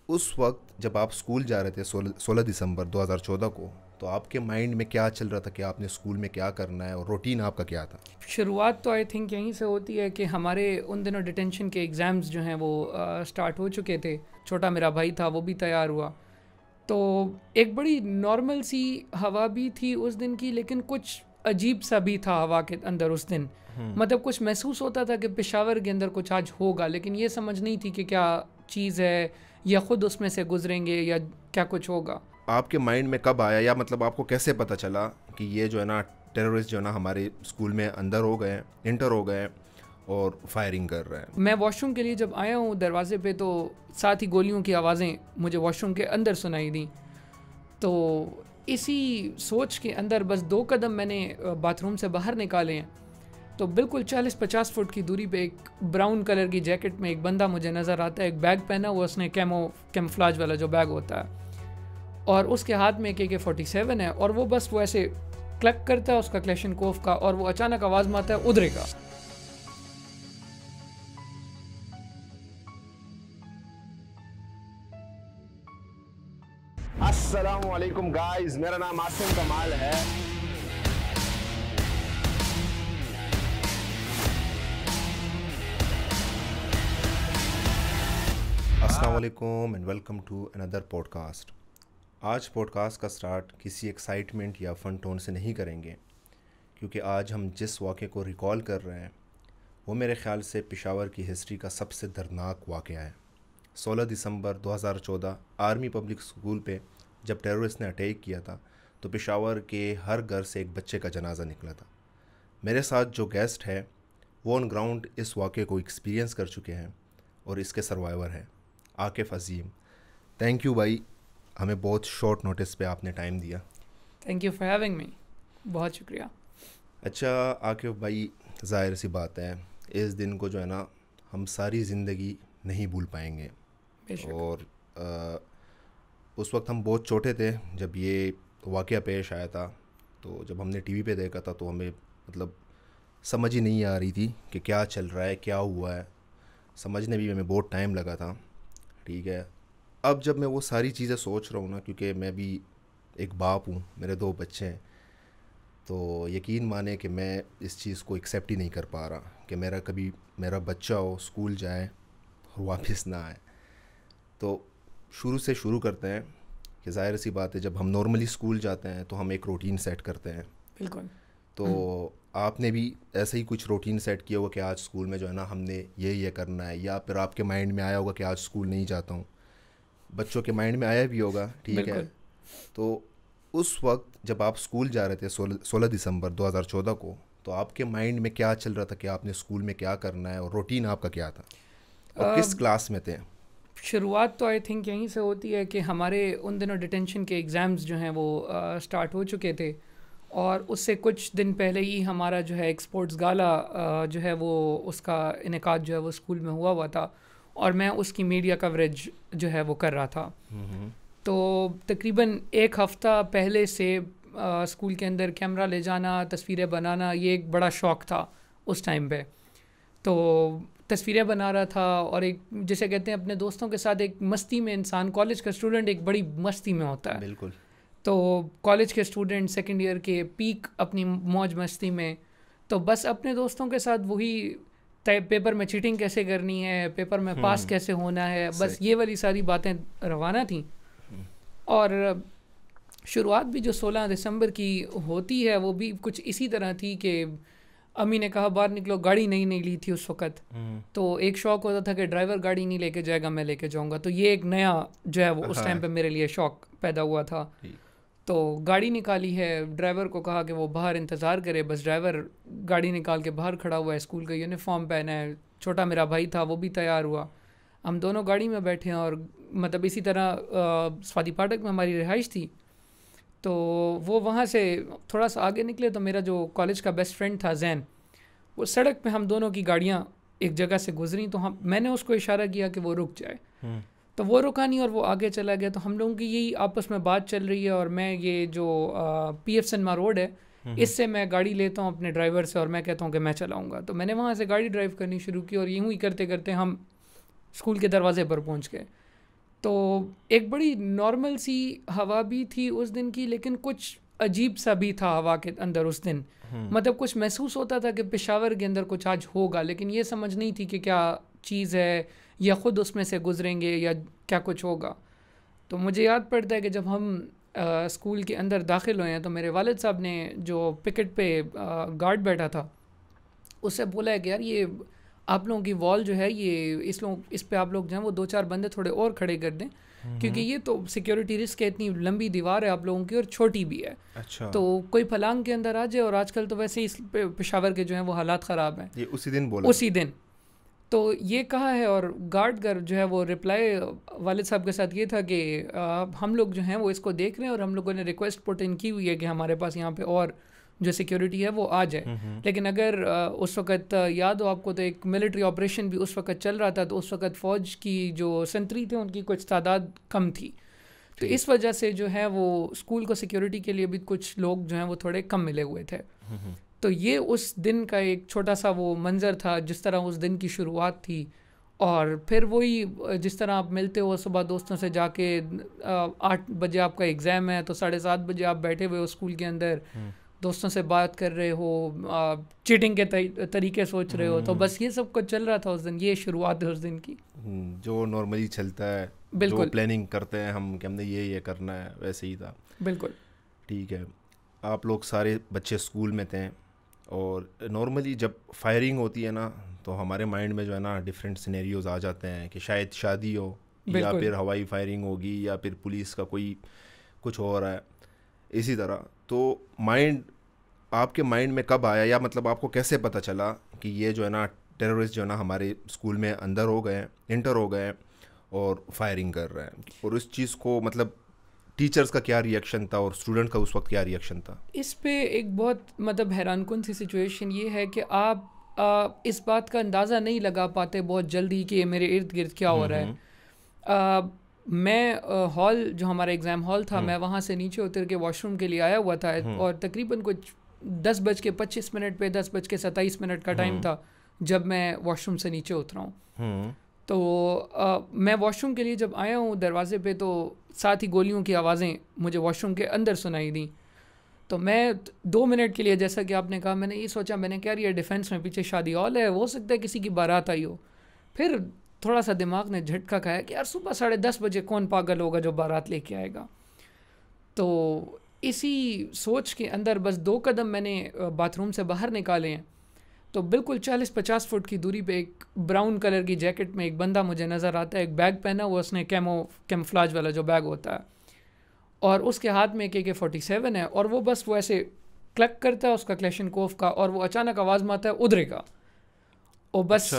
اس وقت جب آپ اسکول جا رہے تھے 16 دسمبر 2014 کو، تو آپ کے مائنڈ میں کیا چل رہا تھا کہ آپ نے اسکول میں کیا کرنا ہے اور روٹین آپ کا کیا تھا؟ شروعات تو آئی تھنک یہیں سے ہوتی ہے کہ ہمارے ان دنوں ڈیٹینشن کے ایگزامز جو ہیں وہ سٹارٹ ہو چکے تھے. چھوٹا میرا بھائی تھا، وہ بھی تیار ہوا. تو ایک بڑی نارمل سی ہوا بھی تھی اس دن کی، لیکن کچھ عجیب سا بھی تھا ہوا کے اندر اس دن. مطلب کچھ محسوس ہوتا تھا کہ پشاور کے اندر کچھ آج ہوگا، لیکن یہ سمجھ نہیں تھی کہ کیا چیز ہے یا خود اس میں سے گزریں گے یا کیا کچھ ہوگا. آپ کے مائنڈ میں کب آیا، یا مطلب آپ کو کیسے پتہ چلا کہ یہ جو ہے نا ٹیررسٹ جو ہے نا ہمارے اسکول میں اندر ہو گئے ہیں، انٹر ہو گئے ہیں اور فائرنگ کر رہے ہیں؟ میں واش روم کے لیے جب آیا ہوں دروازے پہ، تو ساتھ ہی گولیوں کی آوازیں مجھے واش روم کے اندر سنائی دیں. تو اسی سوچ کے اندر بس 2 قدم میں نے باتھ روم سے باہر نکالے ہیں، تو بالکل 40-50 فٹ کی دوری پہ ایک براؤن کلر کی جیکٹ میں ایک بندہ مجھے نظر آتا ہے. ایک بیگ پہنا ہوا اس نے، کیموفلاج والا جو بیگ ہوتا ہے، اور اس کے ہاتھ میں ایک AK-47 ہے. اور وہ بس وہ ایسے کلک کرتا ہے اس کا کلیشن کوف کا، اور وہ اچانک آواز مارتا ہے ادھرے کا. السلام علیکم گائز، میرا نام عاصم کمال ہے. السلام علیکم اینڈ ویلکم ٹو اندر پوڈ کاسٹ. آج پوڈ کاسٹ کا سٹارٹ کسی ایکسائٹمنٹ یا فن ٹون سے نہیں کریں گے، کیونکہ آج ہم جس واقعے کو ریکال کر رہے ہیں وہ میرے خیال سے پشاور کی ہسٹری کا سب سے دردناک واقعہ ہے. 16 دسمبر 2014 آرمی پبلک اسکول پہ جب ٹیررسٹ نے اٹیک کیا تھا تو پشاور کے ہر گھر سے ایک بچے کا جنازہ نکلا تھا. میرے ساتھ جو گیسٹ ہے وہ آن گراؤنڈ اس واقعے کو ایکسپیرینس کر چکے ہیں اور اس کے سروائیور ہیں. عاقف عظیم، تھینک یو بھائی، ہمیں بہت شارٹ نوٹس پہ آپ نے ٹائم دیا. Thank you for having me, بہت شکریہ. اچھا عاقف بھائی، ظاہر سی بات ہے اس دن کو جو ہے نا ہم ساری زندگی نہیں بھول پائیں گے. اور اس وقت ہم بہت چھوٹے تھے جب یہ واقعہ پیش آیا تھا. تو جب ہم نے ٹی وی پہ دیکھا تھا تو ہمیں مطلب سمجھ ہی نہیں آ رہی تھی کہ کیا چل رہا ہے، کیا ہوا ہے. سمجھنے بھی ہمیں بہت ٹائم لگا تھا. ٹھیک ہے، اب جب میں وہ ساری چیزیں سوچ رہا ہوں نا، کیونکہ میں بھی ایک باپ ہوں، میرے 2 بچے ہیں، تو یقین مانے کہ میں اس چیز کو ایکسیپٹ ہی نہیں کر پا رہا کہ میرا بچہ ہو، اسکول جائے اور واپس نہ آئے. تو شروع سے شروع کرتے ہیں کہ ظاہر سی بات ہے جب ہم نارملی اسکول جاتے ہیں تو ہم ایک روٹین سیٹ کرتے ہیں. بالکل. تو آپ نے بھی ایسا ہی کچھ روٹین سیٹ کیا ہوگا کہ آج اسکول میں جو ہے نا ہم نے یہ کرنا ہے، یا پھر آپ کے مائنڈ میں آیا ہوگا کہ آج اسکول نہیں جاتا ہوں. بچوں کے مائنڈ میں آیا بھی ہوگا. ٹھیک ہے، تو اس وقت جب آپ اسکول جا رہے تھے 16 دسمبر 2014 کو، تو آپ کے مائنڈ میں کیا چل رہا تھا کہ آپ نے اسکول میں کیا کرنا ہے اور روٹین آپ کا کیا تھا اور کس کلاس میں تھے؟ شروعات تو آئی تھنک یہیں سے ہوتی ہے کہ ہمارے ان دنوں ڈیٹینشن کے ایگزامز جو ہیں وہ سٹارٹ ہو چکے تھے، اور اس سے کچھ دن پہلے ہی ہمارا جو ہے ایکسپورٹس گالا جو ہے وہ اس کا انعقاد جو ہے وہ اسکول میں ہوا تھا، اور میں اس کی میڈیا کوریج جو ہے وہ کر رہا تھا. تو تقریباً 1 ہفتہ پہلے سے اسکول کے اندر کیمرہ لے جانا، تصویریں بنانا، یہ ایک بڑا شوق تھا اس ٹائم پہ. تو تصویریں بنا رہا تھا، اور ایک جسے کہتے ہیں اپنے دوستوں کے ساتھ ایک مستی میں، انسان کالج کا اسٹوڈنٹ ایک بڑی مستی میں ہوتا ہے. بالکل. تو کالج کے اسٹوڈنٹ سیکنڈ ایئر کے پیک اپنی موج مستی میں، تو بس اپنے دوستوں کے ساتھ وہی پیپر میں چیٹنگ کیسے کرنی ہے، پیپر میں پاس کیسے ہونا ہے، بس یہ والی ساری باتیں روانہ تھیں. اور شروعات بھی جو 16 دسمبر کی ہوتی ہے وہ بھی کچھ اسی طرح تھی کہ امی نے کہا باہر نکلو، گاڑی نہیں لی تھی اس وقت. تو ایک شوق ہوتا تھا کہ ڈرائیور گاڑی نہیں لے کے جائے گا، میں لے کے جاؤں گا. تو یہ ایک نیا جو ہے وہ اس ٹائم پہ میرے لیے شوق پیدا ہوا تھا. تو گاڑی نکالی ہے، ڈرائیور کو کہا کہ وہ باہر انتظار کرے. بس ڈرائیور گاڑی نکال کے باہر کھڑا ہوا ہے، اسکول کا یونیفارم پہنا ہے. چھوٹا میرا بھائی تھا، وہ بھی تیار ہوا. ہم دونوں گاڑی میں بیٹھے ہیں، اور مطلب اسی طرح سوادی پاٹک میں ہماری رہائش تھی. تو وہ وہاں سے تھوڑا سا آگے نکلے تو میرا جو کالج کا بیسٹ فرینڈ تھا زین، وہ سڑک پہ ہم دونوں کی گاڑیاں ایک جگہ سے گزریں، تو میں نے اس کو اشارہ کیا کہ وہ رک جائے. تو وہ رکا نہیں اور وہ آگے چلا گیا. تو ہم لوگوں کی یہی آپس میں بات چل رہی ہے، اور میں یہ جو PF سنما روڈ ہے اس سے میں گاڑی لیتا ہوں اپنے ڈرائیور سے، اور میں کہتا ہوں کہ میں چلاؤں گا. تو میں نے وہاں سے گاڑی ڈرائیو کرنی شروع کی، اور یوں ہی کرتے کرتے ہم اسکول کے دروازے پر پہنچ گئے. تو ایک بڑی نارمل سی ہوا بھی تھی اس دن کی, لیکن کچھ عجیب سا بھی تھا ہوا کے اندر اس دن. مطلب کچھ محسوس ہوتا تھا کہ پشاور کے اندر کچھ آج ہوگا, لیکن یہ سمجھ نہیں تھی کہ کیا چیز ہے, یا خود اس میں سے گزریں گے, یا کیا کچھ ہوگا. تو مجھے یاد پڑتا ہے کہ جب ہم اسکول کے اندر داخل ہوئے ہیں تو میرے والد صاحب نے جو پکٹ پہ گارڈ بیٹھا تھا اس سے بولا ہے کہ یار یہ آپ لوگوں کی وال جو ہے یہ اس پہ آپ لوگ جو ہیں وہ 2-4 بندے تھوڑے اور کھڑے کر دیں, کیونکہ یہ تو سیکیورٹی رسک ہے, اتنی لمبی دیوار ہے آپ لوگوں کی اور چھوٹی بھی ہے. اچھا. تو کوئی پھلانگ کے اندر آ جائے, اور آج کل تو ویسے ہی اس پشاور کے جو ہیں وہ حالات خراب ہیں. یہ اسی دن بولا, اسی دن تو یہ کہا ہے. اور گارڈ کا جو ہے وہ رپلائی والد صاحب کے ساتھ یہ تھا کہ ہم لوگ جو ہیں وہ اس کو دیکھ رہے ہیں, اور ہم لوگوں نے ریکویسٹ پٹ ان کی ہوئی ہے کہ ہمارے پاس یہاں پہ اور جو سیکیورٹی ہے وہ آ جائے. لیکن اگر اس وقت یاد ہو آپ کو تو ایک ملٹری آپریشن بھی اس وقت چل رہا تھا, تو اس وقت فوج کی جو سنتری تھے ان کی کچھ تعداد کم تھی, تو اس وجہ سے جو ہے وہ اسکول کو سیکیورٹی کے لیے بھی کچھ لوگ جو ہیں وہ تھوڑے کم ملے ہوئے تھے. تو یہ اس دن کا ایک چھوٹا سا وہ منظر تھا جس طرح اس دن کی شروعات تھی. اور پھر وہی جس طرح آپ ملتے ہو صبح دوستوں سے جا کے, 8 بجے آپ کا ایگزام ہے تو 7:30 بجے آپ بیٹھے ہوئے ہو اسکول کے اندر, دوستوں سے بات کر رہے ہو, چیٹنگ کے طریقے سوچ رہے ہو. تو بس یہ سب کچھ چل رہا تھا اس دن, یہ شروعات ہے اس دن کی جو نارملی چلتا ہے. بالکل پلاننگ کرتے ہیں ہم کہ ہم نے یہ کرنا ہے, ویسے ہی تھا. بالکل ٹھیک ہے. آپ لوگ سارے بچے اسکول میں تھے, اور نارملی جب فائرنگ ہوتی ہے نا تو ہمارے مائنڈ میں جو ہے نا ڈفرینٹ سینیریوز آ جاتے ہیں کہ شاید شادی ہو, یا پھر ہوائی فائرنگ ہوگی, یا پھر پولیس کا کوئی کچھ ہو رہا ہے, اسی طرح. تو آپ کے مائنڈ میں کب آیا, یا مطلب آپ کو کیسے پتہ چلا کہ یہ جو ہے نا ٹیررسٹ جو ہے نا ہمارے اسکول میں انٹر ہو گئے ہیں اور فائرنگ کر رہے ہیں, اور اس چیز کو مطلب ٹیچرز کا کیا ریئیکشن تھا اور اسٹوڈنٹ کا اس وقت کیا ریئیکشن تھا؟ اس پہ ایک بہت مطلب حیران کن سی سچویشن یہ ہے کہ آپ اس بات کا اندازہ نہیں لگا پاتے بہت جلدی کہ یہ میرے ارد گرد کیا ہو رہا ہے. میں ہال جو ہمارا ایگزام ہال تھا, میں وہاں سے نیچے اتر کے واش روم کے لیے آیا ہوا تھا, اور تقریباً کچھ 10:25 پہ 10:27 کا ٹائم تھا جب میں واش روم سے نیچے اترا ہوں. تو میں واش روم کے لیے جب آیا ہوں دروازے پہ, تو ساتھ ہی گولیوں کی آوازیں مجھے واش روم کے اندر سنائی دیں. تو میں 2 منٹ کے لیے, جیسا کہ آپ نے کہا, میں نے یہ سوچا, میں نے کہا یہ ڈیفینس میں پیچھے شادی ہال ہے, ہو سکتا ہے کسی کی بارات آئی ہو. پھر تھوڑا سا دماغ نے جھٹکا کھایا کہ یار صبح 10:30 بجے کون پاگل ہوگا جو بارات لے کے آئے گا. تو اسی سوچ کے اندر بس 2 قدم میں نے باتھ روم سے باہر نکالے ہیں, تو بالکل 40-50 فٹ کی دوری پہ ایک براؤن کلر کی جیکٹ میں ایک بندہ مجھے نظر آتا ہے, ایک بیگ پہنا ہوا, اس نے کیموفلاج والا جو بیگ ہوتا ہے, اور اس کے ہاتھ میں AK-47 ہے, اور وہ بس وہ ایسے کلک کرتا ہے اس کا کلیشنکوف کا, اور وہ اچانک آواز مارتا ہے ادھرے کا, اور بس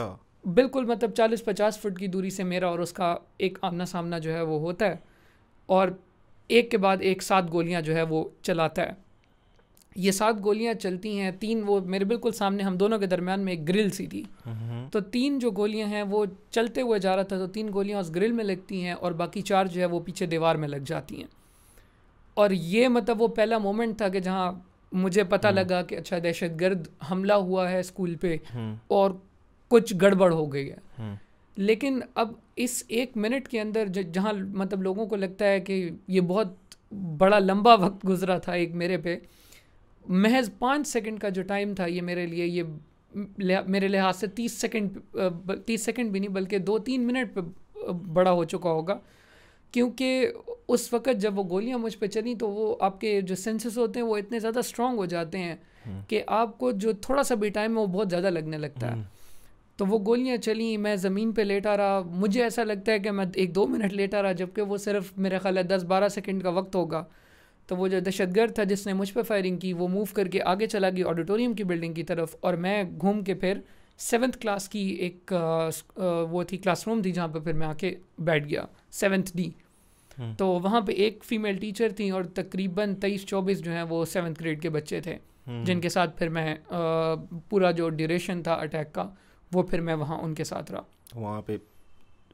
بالکل مطلب 40-50 فٹ کی دوری سے میرا اور اس کا ایک آمنا سامنا جو ہے وہ ہوتا ہے, اور ایک کے بعد ایک 7 گولیاں جو ہے وہ چلاتا ہے. یہ 7 گولیاں چلتی ہیں, 3 وہ میرے بالکل سامنے, ہم دونوں کے درمیان میں ایک گرل سی تھی, تو 3 جو گولیاں ہیں وہ چلتے ہوئے جا رہا تھا, تو 3 گولیاں اس گرل میں لگتی ہیں, اور باقی 4 جو ہے وہ پیچھے دیوار میں لگ جاتی ہیں. اور یہ مطلب وہ پہلا مومنٹ تھا کہ جہاں مجھے پتہ لگا کہ اچھا دہشت گرد حملہ ہوا ہے اسکول پہ, اور کچھ گڑبڑ ہو گئی ہے. لیکن اب اس 1 منٹ کے اندر جہاں مطلب لوگوں کو لگتا ہے کہ یہ بہت بڑا لمبا وقت گزرا تھا ایک میرے پہ, محض 5 سیکنڈ کا جو ٹائم تھا یہ میرے لیے, یہ میرے لحاظ سے 30 سیکنڈ بھی نہیں بلکہ 2-3 منٹ پہ بڑا ہو چکا ہوگا. کیونکہ اس وقت جب وہ گولیاں مجھ پہ چلیں تو وہ آپ کے جو سینسز ہوتے ہیں وہ اتنے زیادہ اسٹرانگ ہو جاتے ہیں کہ آپ کو جو تھوڑا سا بھی ٹائم ہے وہ بہت زیادہ لگنے لگتا ہے. تو وہ گولیاں چلیں, میں زمین پہ لیٹا رہا, مجھے ایسا لگتا ہے کہ میں 1-2 منٹ لیٹا رہا, جبکہ وہ صرف میرے خیال ہے 10-12 سیکنڈ کا وقت ہوگا. تو وہ جو دہشت گرد تھا جس نے مجھ پہ فائرنگ کی وہ موو کر کے آگے چلا گیا آڈیٹوریم کی بلڈنگ کی طرف, اور میں گھوم کے پھر 7th کلاس کی ایک وہ تھی کلاس روم تھی جہاں پہ پھر میں آ کے بیٹھ گیا, 7th D. تو وہاں پہ ایک فیمیل ٹیچر تھیں, اور تقریباً 23-24 جو ہیں وہ 7th گریڈ کے بچے تھے, جن کے ساتھ پھر میں پورا جو ڈیوریشن تھا اٹیک کا وہ پھر میں وہاں ان کے ساتھ رہا. وہاں پہ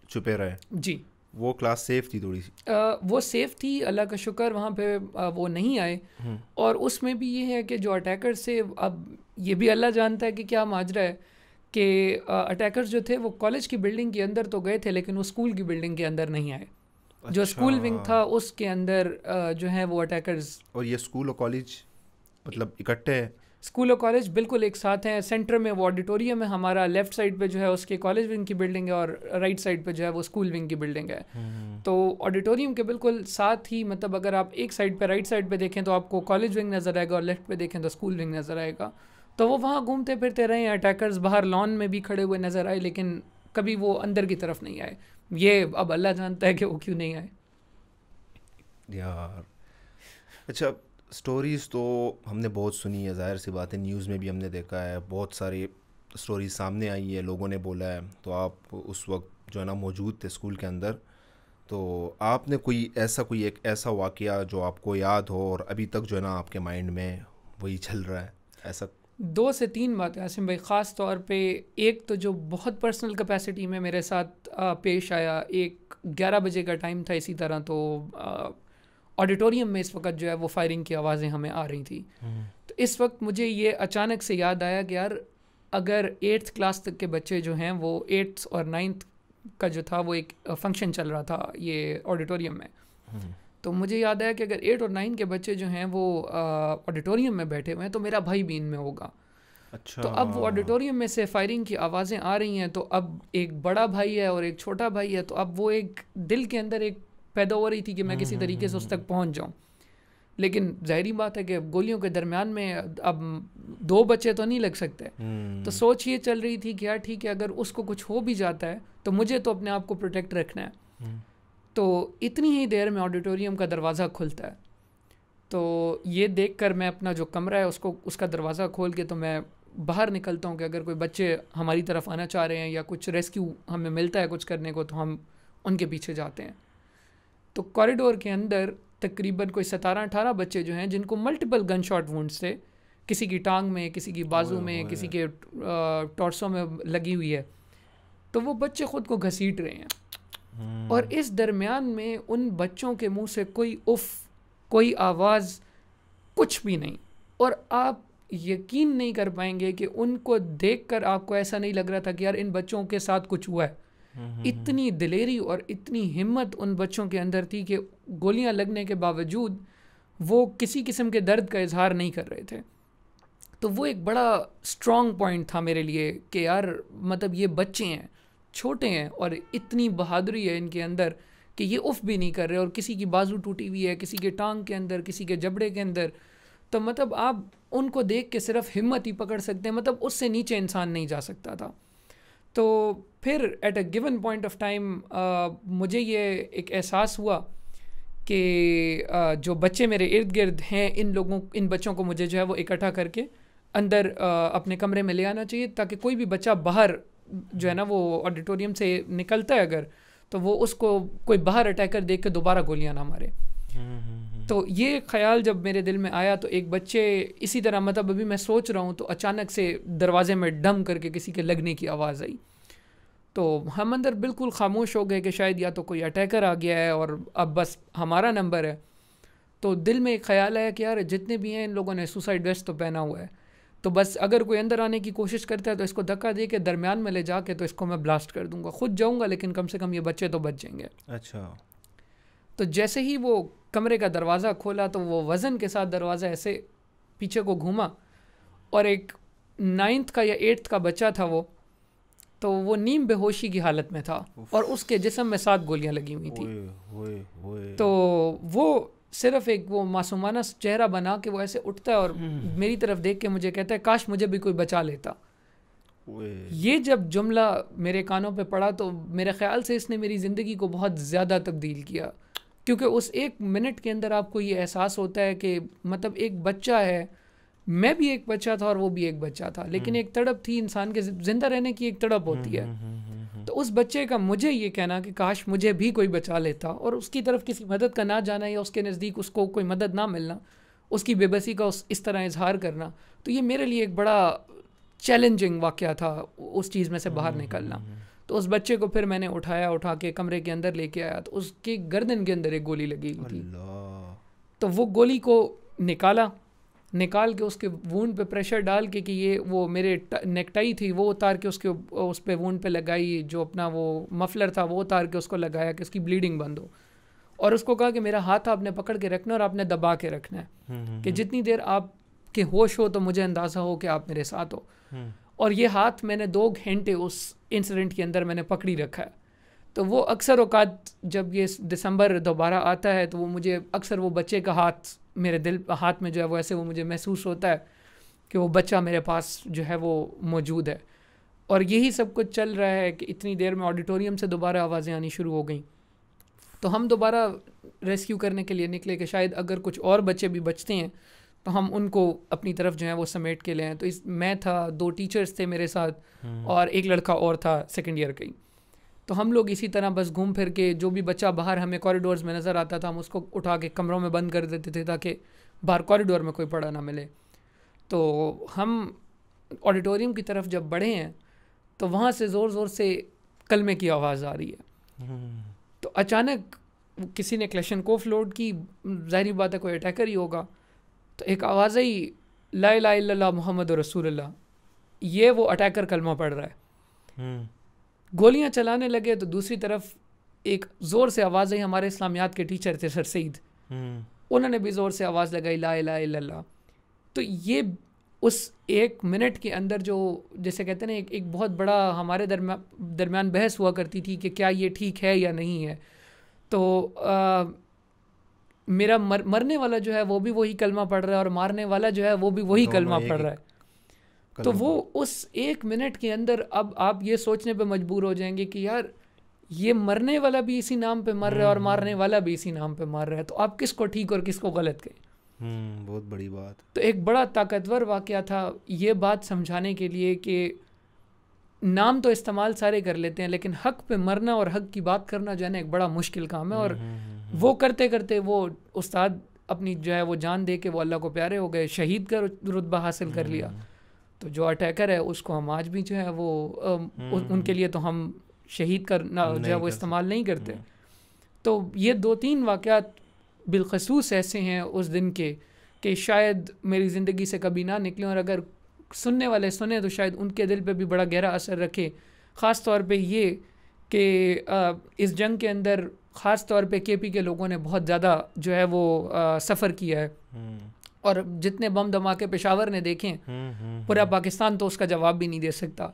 چھپے رہے؟ جی. وہ کلاس سیف تھی تھوڑی سی؟ وہ سیف تھی, اللہ کا شکر, وہاں پہ وہ نہیں آئے. اور اس میں بھی یہ ہے کہ جو اٹیکر سے, اب یہ بھی اللہ جانتا ہے کہ کیا ماجرا ہے, کہ اٹیکرز جو تھے وہ کالج کی بلڈنگ کے اندر تو گئے تھے لیکن وہ اسکول کی بلڈنگ کے اندر نہیں آئے. جو اسکول ونگ تھا اس کے اندر جو ہیں وہ اٹیکرز. اور یہ اسکول اور کالج مطلب اکٹھے ہیں؟ اسکول اور کالج بالکل ایک ساتھ ہیں. سینٹر میں وہ آڈیٹوریم ہے ہمارا, لیفٹ سائڈ پہ جو ہے اس کے کالج ونگ کی بلڈنگ ہے, اور رائٹ سائڈ پہ جو ہے وہ اسکول ونگ کی بلڈنگ ہے. تو آڈیٹوریم کے بالکل ساتھ ہی, مطلب اگر آپ ایک سائڈ پہ رائٹ سائڈ پہ دیکھیں تو آپ کو کالج ونگ نظر آئے گا, اور لیفٹ پہ دیکھیں تو اسکول ونگ نظر آئے گا. تو وہ وہاں گھومتے پھرتے رہے ہیں. اٹیکرز باہر لان میں بھی کھڑے ہوئے نظر آئے, لیکن کبھی وہ اندر کی طرف نہیں آئے. یہ اب اللہ جانتا ہے کہ وہ کیوں نہیں آئے یار. اچھا, سٹوریز تو ہم نے بہت سنی ہے, ظاہر سی بات ہے, نیوز میں بھی ہم نے دیکھا ہے, بہت ساری سٹوریز سامنے آئی ہے, لوگوں نے بولا ہے. تو آپ اس وقت جو ہے نا موجود تھے اسکول کے اندر, تو آپ نے کوئی ایسا واقعہ جو آپ کو یاد ہو اور ابھی تک جو ہے نا آپ کے مائنڈ میں وہی چل رہا ہے, ایسا؟ 2 سے 3 باتیں عاصم بھائی, خاص طور پہ ایک تو جو بہت پرسنل کیپیسٹی میں میرے ساتھ پیش آیا. ایک 11 بجے کا ٹائم تھا اسی طرح, تو آڈیٹوریم میں اس وقت جو ہے وہ فائرنگ کی آوازیں ہمیں آ رہی تھیں. تو اس وقت مجھے یہ اچانک سے یاد آیا کہ یار اگر 8th کلاس تک کے بچے جو ہیں وہ 8th اور 9th کا جو تھا وہ ایک فنکشن چل رہا تھا یہ آڈیٹوریم میں, تو مجھے یاد آیا کہ اگر 8 اور 9 کے بچے جو ہیں وہ آڈیٹوریم میں بیٹھے ہوئے ہیں تو میرا بھائی بھی ان میں ہوگا. اچھا. تو اب وہ آڈیٹوریم میں سے فائرنگ کی آوازیں آ رہی ہیں, تو اب ایک بڑا بھائی ہے اور ایک چھوٹا بھائی ہے, تو اب وہ ایک دل کے اندر ایک پیدا ہو رہی تھی کہ میں کسی طریقے سے اس تک پہنچ جاؤں. لیکن ظاہری بات ہے کہ گولیوں کے درمیان میں اب 2 بچے تو نہیں لگ سکتے. تو سوچ یہ چل رہی تھی کہ یار ٹھیک ہے, اگر اس کو کچھ ہو بھی جاتا ہے تو مجھے تو اپنے آپ کو پروٹیکٹ رکھنا ہے. تو اتنی ہی دیر میں آڈیٹوریم کا دروازہ کھلتا ہے. تو یہ دیکھ کر میں اپنا جو کمرہ ہے اس کا دروازہ کھول کے تو میں باہر نکلتا ہوں کہ اگر کوئی بچے ہماری طرف آنا چاہ رہے ہیں یا کچھ ریسکیو ہمیں ملتا ہے کچھ کرنے کو تو ہم ان کے پیچھے جاتے ہیں. تو کوریڈور کے اندر تقریباً کوئی 17-18 بچے جو ہیں جن کو ملٹیپل گن شاٹ وونڈس تھے, کسی کی ٹانگ میں, کسی کی بازو میں, کسی کے ٹورسوں میں لگی ہوئی ہے. تو وہ بچے خود کو گھسیٹ رہے ہیں, اور اس درمیان میں ان بچوں کے منہ سے کوئی اف, کوئی آواز, کچھ بھی نہیں. اور آپ یقین نہیں کر پائیں گے کہ ان کو دیکھ کر آپ کو ایسا نہیں لگ رہا تھا کہ یار ان بچوں کے ساتھ کچھ ہوا ہے. اتنی دلیری اور اتنی ہمت ان بچوں کے اندر تھی کہ گولیاں لگنے کے باوجود وہ کسی قسم کے درد کا اظہار نہیں کر رہے تھے. تو وہ ایک بڑا اسٹرانگ پوائنٹ تھا میرے لیے کہ یار مطلب یہ بچے ہیں, چھوٹے ہیں, اور اتنی بہادری ہے ان کے اندر کہ یہ اف بھی نہیں کر رہے, اور کسی کی بازو ٹوٹی ہوئی ہے, کسی کے ٹانگ کے اندر, کسی کے جبڑے کے اندر. تو مطلب آپ ان کو دیکھ کے صرف ہمت ہی پکڑ سکتے ہیں, مطلب اس سے نیچے انسان نہیں جا سکتا تھا. تو پھر at a given point of time مجھے یہ ایک احساس ہوا کہ جو بچے میرے ارد گرد ہیں ان بچوں کو مجھے جو ہے وہ اکٹھا کر کے اندر اپنے کمرے میں لے آنا چاہیے, تاکہ کوئی بھی بچہ باہر جو ہے نا وہ آڈیٹوریم سے نکلتا ہے اگر, تو وہ اس کو کوئی باہر اٹیکر دیکھ کے دوبارہ گولیاں نہ مارے. تو یہ خیال جب میرے دل میں آیا تو ایک بچے اسی طرح, مطلب ابھی میں سوچ رہا ہوں تو اچانک سے دروازے میں ڈم کر کے کسی کے لگنے کی آواز آئی. تو ہم اندر بالکل خاموش ہو گئے کہ شاید یا تو کوئی اٹیکر آ گیا ہے اور اب بس ہمارا نمبر ہے. تو دل میں ایک خیال آیا کہ یار جتنے بھی ہیں ان لوگوں نے سوسائڈ ویسٹ تو پہنا ہوا ہے, تو بس اگر کوئی اندر آنے کی کوشش کرتا ہے تو اس کو دھکا دے کے درمیان میں لے جا کے تو اس کو میں بلاسٹ کر دوں گا, خود جاؤں گا لیکن کم سے کم یہ بچے تو بچ جائیں گے. اچھا. تو جیسے ہی وہ کمرے کا دروازہ کھولا تو وہ وزن کے ساتھ دروازہ ایسے پیچھے کو گھوما, اور ایک 9th کا یا 8th کا بچہ تھا تو وہ نیم بے ہوشی کی حالت میں تھا, اور اس کے جسم میں 7 گولیاں لگی ہوئی تھی. تو وہ صرف ایک وہ معصومانہ چہرہ بنا کے وہ ایسے اٹھتا ہے اور میری طرف دیکھ کے مجھے کہتا ہے کاش مجھے بھی کوئی بچا لیتا. یہ جب جملہ میرے کانوں پہ پڑا تو میرے خیال سے اس نے میری زندگی کو بہت زیادہ تبدیل کیا, کیونکہ اس 1 منٹ کے اندر آپ کو یہ احساس ہوتا ہے کہ مطلب ایک بچہ ہے, میں بھی ایک بچہ تھا اور وہ بھی ایک بچہ تھا, لیکن ایک تڑپ تھی, انسان کے زندہ رہنے کی ایک تڑپ ہوتی ہے. تو اس بچے کا مجھے یہ کہنا کہ کاش مجھے بھی کوئی بچا لیتا, اور اس کی طرف کسی مدد کا نہ جانا یا اس کے نزدیک اس کو کوئی مدد نہ ملنا, اس کی بے بسی کا اس طرح اظہار کرنا, تو یہ میرے لیے ایک بڑا چیلنجنگ واقعہ تھا اس چیز میں سے باہر نکلنا. تو اس بچے کو پھر میں نے اٹھا کے کمرے کے اندر لے کے آیا, تو اس کے گردن کے اندر ایک گولی لگی ہوئی تھی. تو وہ گولی کو نکال کے اس کے وونڈ پہ پریشر ڈال کے کہ یہ وہ میرے نیک ٹائی تھی وہ اتار کے اس پہ وونڈ پہ لگائی, جو اپنا وہ مفلر تھا وہ اتار کے اس کو لگایا کہ اس کی بلیڈنگ بند ہو. اور اس کو کہا کہ میرا ہاتھ آپ نے پکڑ کے رکھنا اور آپ نے دبا کے رکھنا ہے کہ جتنی دیر آپ کے ہوش ہو تو مجھے اندازہ ہو کہ آپ میرے ساتھ ہو. اور یہ ہاتھ میں نے 2 گھنٹے اس انسیڈنٹ کے اندر میں نے پکڑی رکھا ہے. تو وہ اکثر اوقات جب یہ دسمبر دوبارہ آتا ہے تو وہ مجھے اکثر وہ بچے کا ہاتھ میرے ہاتھ میں جو ہے وہ ایسے وہ مجھے محسوس ہوتا ہے کہ وہ بچہ میرے پاس جو ہے وہ موجود ہے. اور یہی سب کچھ چل رہا ہے کہ اتنی دیر میں آڈیٹوریم سے دوبارہ آوازیں آنی شروع ہو گئیں. تو ہم دوبارہ ریسکیو کرنے کے لیے نکلے کہ شاید اگر کچھ اور بچے بھی بچتے ہیں تو ہم ان کو اپنی طرف جو ہے وہ سمیٹ کے لیں. تو میں تھا, 2 ٹیچرز تھے میرے ساتھ اور ایک لڑکا اور تھا سیکنڈ ایئر کا ہی. تو ہم لوگ اسی طرح بس گھوم پھر کے جو بھی بچہ باہر ہمیں کوریڈورز میں نظر آتا تھا ہم اس کو اٹھا کے کمروں میں بند کر دیتے تھے تاکہ باہر کوریڈور میں کوئی پڑا نہ ملے. تو ہم آڈیٹوریم کی طرف جب بڑھے ہیں تو وہاں سے زور زور سے کلمے کی آواز آ رہی ہے. تو اچانک کسی نے کلیشنکوف لوڈ کی, ظاہری بات ہے کوئی اٹیکر ہی ہوگا. تو ایک آواز ہی لا الہ الا اللہ محمد رسول اللہ, یہ وہ اٹیکر کلمہ پڑھ رہا ہے. گولیاں چلانے لگے تو دوسری طرف ایک زور سے آواز آئی, ہمارے اسلامیات کے ٹیچر تھے سر سعید, انہوں نے بھی زور سے آواز لگائی لا الہ الا اللہ. تو یہ اس 1 منٹ کے اندر جو جیسے کہتے ہیں نا ایک بہت بڑا ہمارے درمیان بحث ہوا کرتی تھی کہ کیا یہ ٹھیک ہے یا نہیں ہے. تو میرا مرنے والا جو ہے وہ بھی وہی کلمہ پڑھ رہا ہے اور مارنے والا جو ہے وہ بھی وہی کلمہ پڑھ رہا ہے. تو وہ اس 1 منٹ کے اندر اب آپ یہ سوچنے پہ مجبور ہو جائیں گے کہ یار یہ مرنے والا بھی اسی نام پہ مر رہا ہے اور مارنے والا بھی اسی نام پہ مار رہا ہے, تو آپ کس کو ٹھیک اور کس کو غلط کہیں. بہت بڑی بات. تو ایک بڑا طاقتور واقعہ تھا یہ بات سمجھانے کے لیے کہ نام تو استعمال سارے کر لیتے ہیں لیکن حق پہ مرنا اور حق کی بات کرنا جو ہے نا ایک بڑا مشکل کام ہے. اور وہ کرتے کرتے وہ استاد اپنی جو ہے وہ جان دے کے وہ اللہ کو پیارے ہو گئے, شہید کا رتبہ حاصل کر لیا. تو جو اٹیکر ہے اس کو ہم آج بھی جو ہے وہ ان کے لیے تو ہم شہید کا جو ہے وہ استعمال نہیں کرتے. تو یہ 2-3 واقعات بالخصوص ایسے ہیں اس دن کے کہ شاید میری زندگی سے کبھی نہ نکلیں, اور اگر سننے والے سنیں تو شاید ان کے دل پہ بھی بڑا گہرا اثر رکھے. خاص طور پہ یہ کہ اس جنگ کے اندر خاص طور پہ کے پی کے لوگوں نے بہت زیادہ جو ہے وہ سفر کیا ہے, اور جتنے بم دھماکے پشاور نے دیکھیں پورا پاکستان تو اس کا جواب بھی نہیں دے سکتا.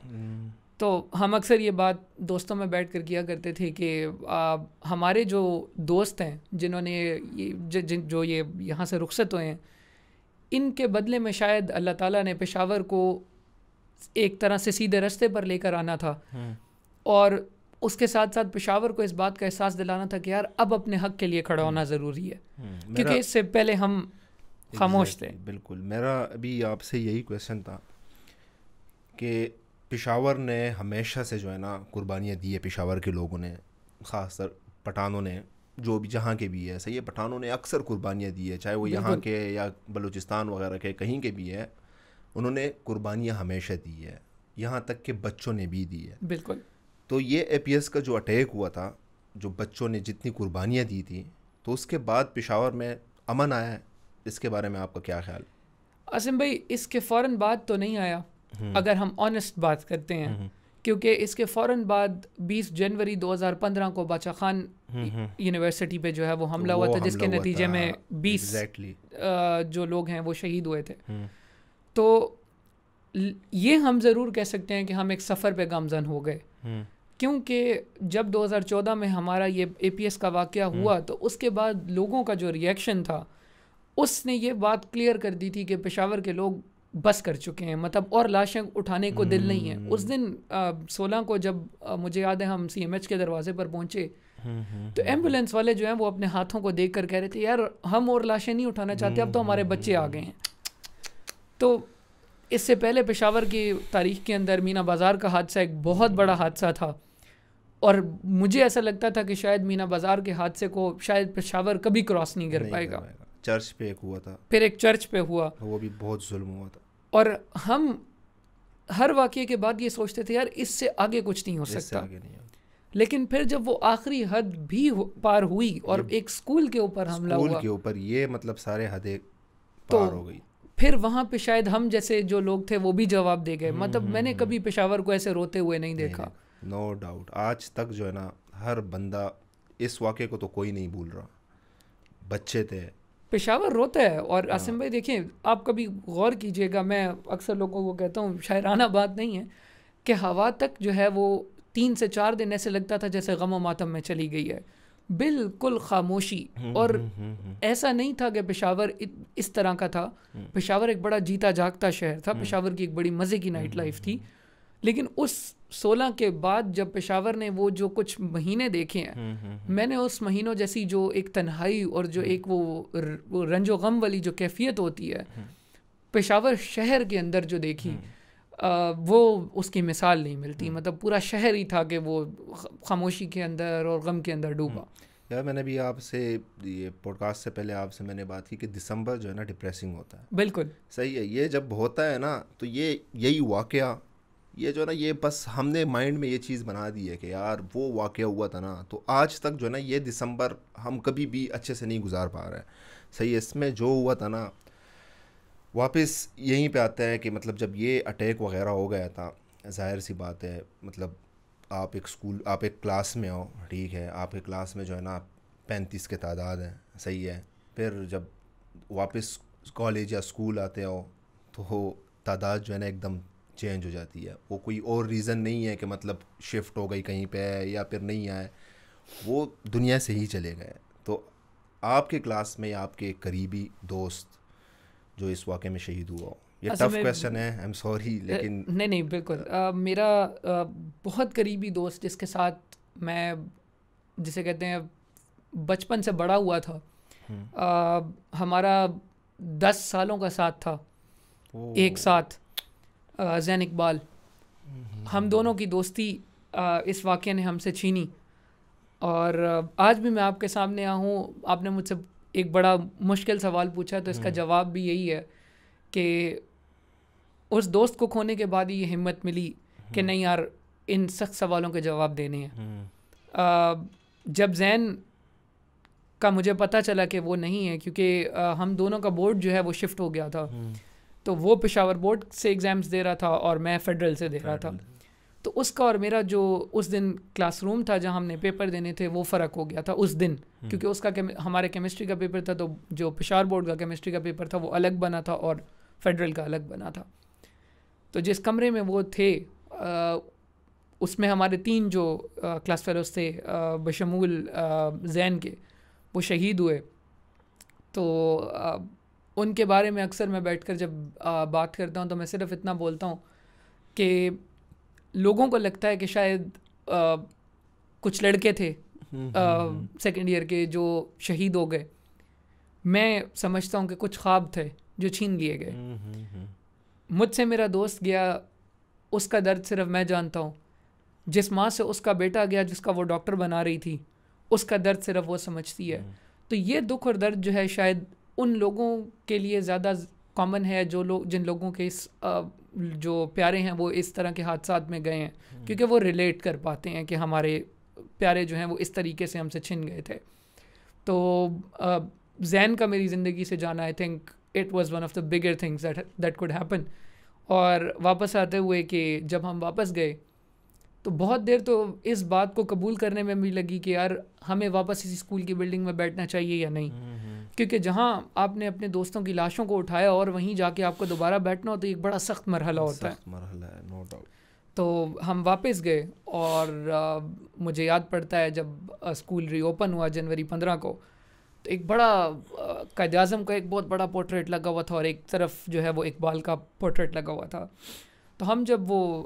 تو ہم اکثر یہ بات دوستوں میں بیٹھ کر کیا کرتے تھے کہ ہمارے جو دوست ہیں جنہوں نے جو یہ یہاں سے رخصت ہوئے ہیں, ان کے بدلے میں شاید اللہ تعالیٰ نے پشاور کو ایک طرح سے سیدھے رستے پر لے کر آنا تھا, اور اس کے ساتھ ساتھ پشاور کو اس بات کا احساس دلانا تھا کہ یار اب اپنے حق کے لیے کھڑا ہونا ضروری ہے, کیونکہ اس سے پہلے ہم خاموش تھے. بالکل. میرا ابھی آپ سے یہی کویشچن تھا کہ پشاور نے ہمیشہ سے جو ہے نا قربانیاں دی ہے, پشاور کے لوگوں نے, خاص طر پٹھانوں نے, جو بھی جہاں کے بھی ہے, صحیح ہے, پٹھانوں نے اکثر قربانیاں دی ہے, چاہے وہ یہاں کے یا بلوچستان وغیرہ کے کہیں کے بھی ہے, انہوں نے قربانیاں ہمیشہ دی ہے, یہاں تک کہ بچوں نے بھی دی ہے. بالکل. تو یہ اے پی ایس کا جو اٹیک ہوا تھا, جو بچوں نے جتنی قربانیاں دی تھیں, تو اس کے بعد پشاور میں امن آیا ہے, اس کے بارے میں آپ کا کیا خیال؟ عاصم بھائی اس کے فوراً بعد تو نہیں آیا اگر ہم آنیسٹ بات کرتے ہیں, کیونکہ اس کے فوراً بعد 20 جنوری 2015 کو باچا خان یونیورسٹی پہ جو ہے وہ حملہ ہوا تھا, جس کے نتیجے میں 20 جو لوگ ہیں وہ شہید ہوئے تھے. تو یہ ہم ضرور کہہ سکتے ہیں کہ ہم ایک سفر پہ گامزن ہو گئے, کیونکہ جب 2014 میں ہمارا یہ اے پی ایس کا واقعہ ہوا تو اس کے بعد لوگوں کا جو ریئیکشن تھا اس نے یہ بات کلیئر کر دی تھی کہ پشاور کے لوگ بس کر چکے ہیں, مطلب اور لاشیں اٹھانے کو دل نہیں ہے. اس دن 16 کو جب مجھے یاد ہے ہم سی ایم ایچ کے دروازے پر پہنچے تو ایمبولینس والے جو ہیں وہ اپنے ہاتھوں کو دیکھ کر کہہ رہے تھے یار ہم اور لاشیں نہیں اٹھانا چاہتے, اب تو ہمارے بچے آ گئے ہیں. تو اس سے پہلے پشاور کی تاریخ کے اندر مینا بازار کا حادثہ ایک بہت بڑا حادثہ تھا, اور مجھے ایسا لگتا تھا کہ شاید مینا بازار کے حادثے کو شاید پشاور کبھی کراس نہیں کر پائے گا. چرچ پہ ایک ہوا تھا, پھر ایک چرچ پہ ہوا, وہ بھی بہت ظلم ہوا تھا. اور ہم ہر واقعے کے بعد یہ سوچتے تھے یار اس سے آگے کچھ نہیں ہو سکتا, لیکن پھر جب وہ آخری حد بھی پار ہوئی اور ایک سکول کے اوپر حملہ ہوا, سکول کے اوپر, یہ مطلب سارے حدیں پار ہو گئی. پھر وہاں پہ شاید ہم جیسے جو لوگ تھے وہ بھی جواب دے گئے. مطلب میں نے کبھی پشاور کو ایسے روتے ہوئے نہیں دیکھا. نو ڈاؤٹ آج تک جو ہے نا ہر بندہ اس واقعے کو تو کوئی نہیں بھول رہا. بچے تھے. پشاور روتا ہے. اور عاصم بھائی دیکھیں, آپ کبھی غور کیجئے گا, میں اکثر لوگوں کو کہتا ہوں, شاعرانہ بات نہیں ہے, کہ ہوا تک جو ہے وہ 3 سے 4 دن ایسے لگتا تھا جیسے غم و ماتم میں چلی گئی ہے, بالکل خاموشی. اور ایسا نہیں تھا کہ پشاور اس طرح کا تھا. پشاور ایک بڑا جیتا جاگتا شہر تھا, پشاور کی ایک بڑی مزے کی نائٹ لائف تھی. لیکن اس 16 کے بعد جب پشاور نے وہ جو کچھ مہینے دیکھے ہیں, میں نے اس مہینوں جیسی جو ایک تنہائی اور جو ایک وہ رنج و غم والی جو کیفیت ہوتی ہے پشاور شہر کے اندر جو دیکھی, وہ اس کی مثال نہیں ملتی. مطلب پورا شہر ہی تھا کہ وہ خاموشی کے اندر اور غم کے اندر ڈوبا. یار میں نے بھی آپ سے یہ پوڈ کاسٹ سے پہلے آپ سے میں نے بات کی کہ دسمبر جو ہے نا ڈپریسنگ ہوتا ہے. بالکل صحیح ہے. یہ جب ہوتا ہے نا تو یہی واقعہ یہ جو ہے نا, یہ بس ہم نے مائنڈ میں یہ چیز بنا دی ہے کہ یار وہ واقعہ ہوا تھا نا, تو آج تک جو ہے نا یہ دسمبر ہم کبھی بھی اچھے سے نہیں گزار پا رہے ہیں. صحیح ہے. اس میں جو ہوا تھا نا واپس یہیں پہ آتا ہے کہ مطلب جب یہ اٹیک وغیرہ ہو گیا تھا, ظاہر سی بات ہے, مطلب آپ ایک کلاس میں ہو, ٹھیک ہے, آپ کے کلاس میں جو ہے نا 35 کے تعداد ہیں, صحیح ہے. پھر جب واپس کالج یا اسکول آتے ہو تو تعداد جو ہے نا ایک دم چینج ہو جاتی ہے. وہ کوئی اور ریزن نہیں ہے کہ مطلب شفٹ ہو گئی کہیں پہ یا پھر نہیں آئے, وہ دنیا سے ہی چلے گئے. تو آپ کے کلاس میں یا آپ کے قریبی دوست جو اس واقعے میں شہید ہوا ہو, یہ ٹف کویسچن ہے, آئی ایم سوری, لیکن نہیں بالکل. میرا بہت قریبی دوست جس کے ساتھ میں جسے کہتے ہیں بچپن سے بڑا ہوا تھا, ہمارا 10 سالوں کا ساتھ تھا ایک ساتھ, زین اقبال. ہم دونوں کی دوستی اس واقعے نے ہم سے چھینی. اور آج بھی میں آپ کے سامنے آیا ہوں, آپ نے مجھ سے ایک بڑا مشکل سوال پوچھا تو اس کا جواب بھی یہی ہے کہ اس دوست کو کھونے کے بعد ہی یہ ہمت ملی کہ نہیں یار ان سخت سوالوں کے جواب دینے ہیں. جب زین کا مجھے پتہ چلا کہ وہ نہیں ہے, کیونکہ ہم دونوں کا بورڈ جو ہے وہ شفٹ ہو گیا تھا, تو وہ پشاور بورڈ سے ایگزامز دے رہا تھا اور میں فیڈرل سے دے رہا تھا. تو اس کا اور میرا جو اس دن کلاس روم تھا جہاں ہم نے پیپر دینے تھے وہ فرق ہو گیا تھا اس دن, کیونکہ اس کا ہمارے کیمسٹری کا پیپر تھا, تو جو پشاور بورڈ کا کیمسٹری کا پیپر تھا وہ الگ بنا تھا اور فیڈرل کا الگ بنا تھا. تو جس کمرے میں وہ تھے اس میں ہمارے 3 جو کلاس فیلوز تھے بشمول زین کے, وہ شہید ہوئے. تو ان کے بارے میں اکثر میں بیٹھ کر جب بات کرتا ہوں تو میں صرف اتنا بولتا ہوں کہ لوگوں کو لگتا ہے کہ شاید کچھ لڑکے تھے سیکنڈ ایئر کے جو شہید ہو گئے. میں سمجھتا ہوں کہ کچھ خواب تھے جو چھین لیے گئے. مجھ سے میرا دوست گیا, اس کا درد صرف میں جانتا ہوں. جس ماں سے اس کا بیٹا گیا جس کا وہ ڈاکٹر بنا رہی تھی, اس کا درد صرف وہ سمجھتی ہے. تو یہ دکھ اور درد جو ہے شاید ان لوگوں کے لیے زیادہ کامن ہے جن لوگوں کے جو پیارے ہیں وہ اس طرح کے حادثات میں گئے ہیں, کیونکہ وہ ریلیٹ کر پاتے ہیں کہ ہمارے پیارے جو ہیں وہ اس طریقے سے ہم سے چھن گئے تھے. تو زین کا میری زندگی سے جانا I think it was one of the bigger things that could happen. اور واپس آتے ہوئے کہ جب ہم واپس گئے تو بہت دیر تو اس بات کو قبول کرنے میں بھی لگی کہ یار ہمیں واپس اسی اسکول کی بلڈنگ میں بیٹھنا چاہیے یا نہیں, کیونکہ جہاں آپ نے اپنے دوستوں کی لاشوں کو اٹھایا اور وہیں جا کے آپ کو دوبارہ بیٹھنا ہو تو ایک بڑا سخت مرحلہ ہوتا ہے. تو ہم واپس گئے اور مجھے یاد پڑتا ہے جب اسکول ری اوپن ہوا جنوری 15 کو, تو ایک بڑا قائد اعظم کا ایک بہت بڑا پورٹریٹ لگا ہوا تھا اور ایک طرف جو ہے وہ اقبال کا پورٹریٹ لگا ہوا تھا. تو ہم جب وہ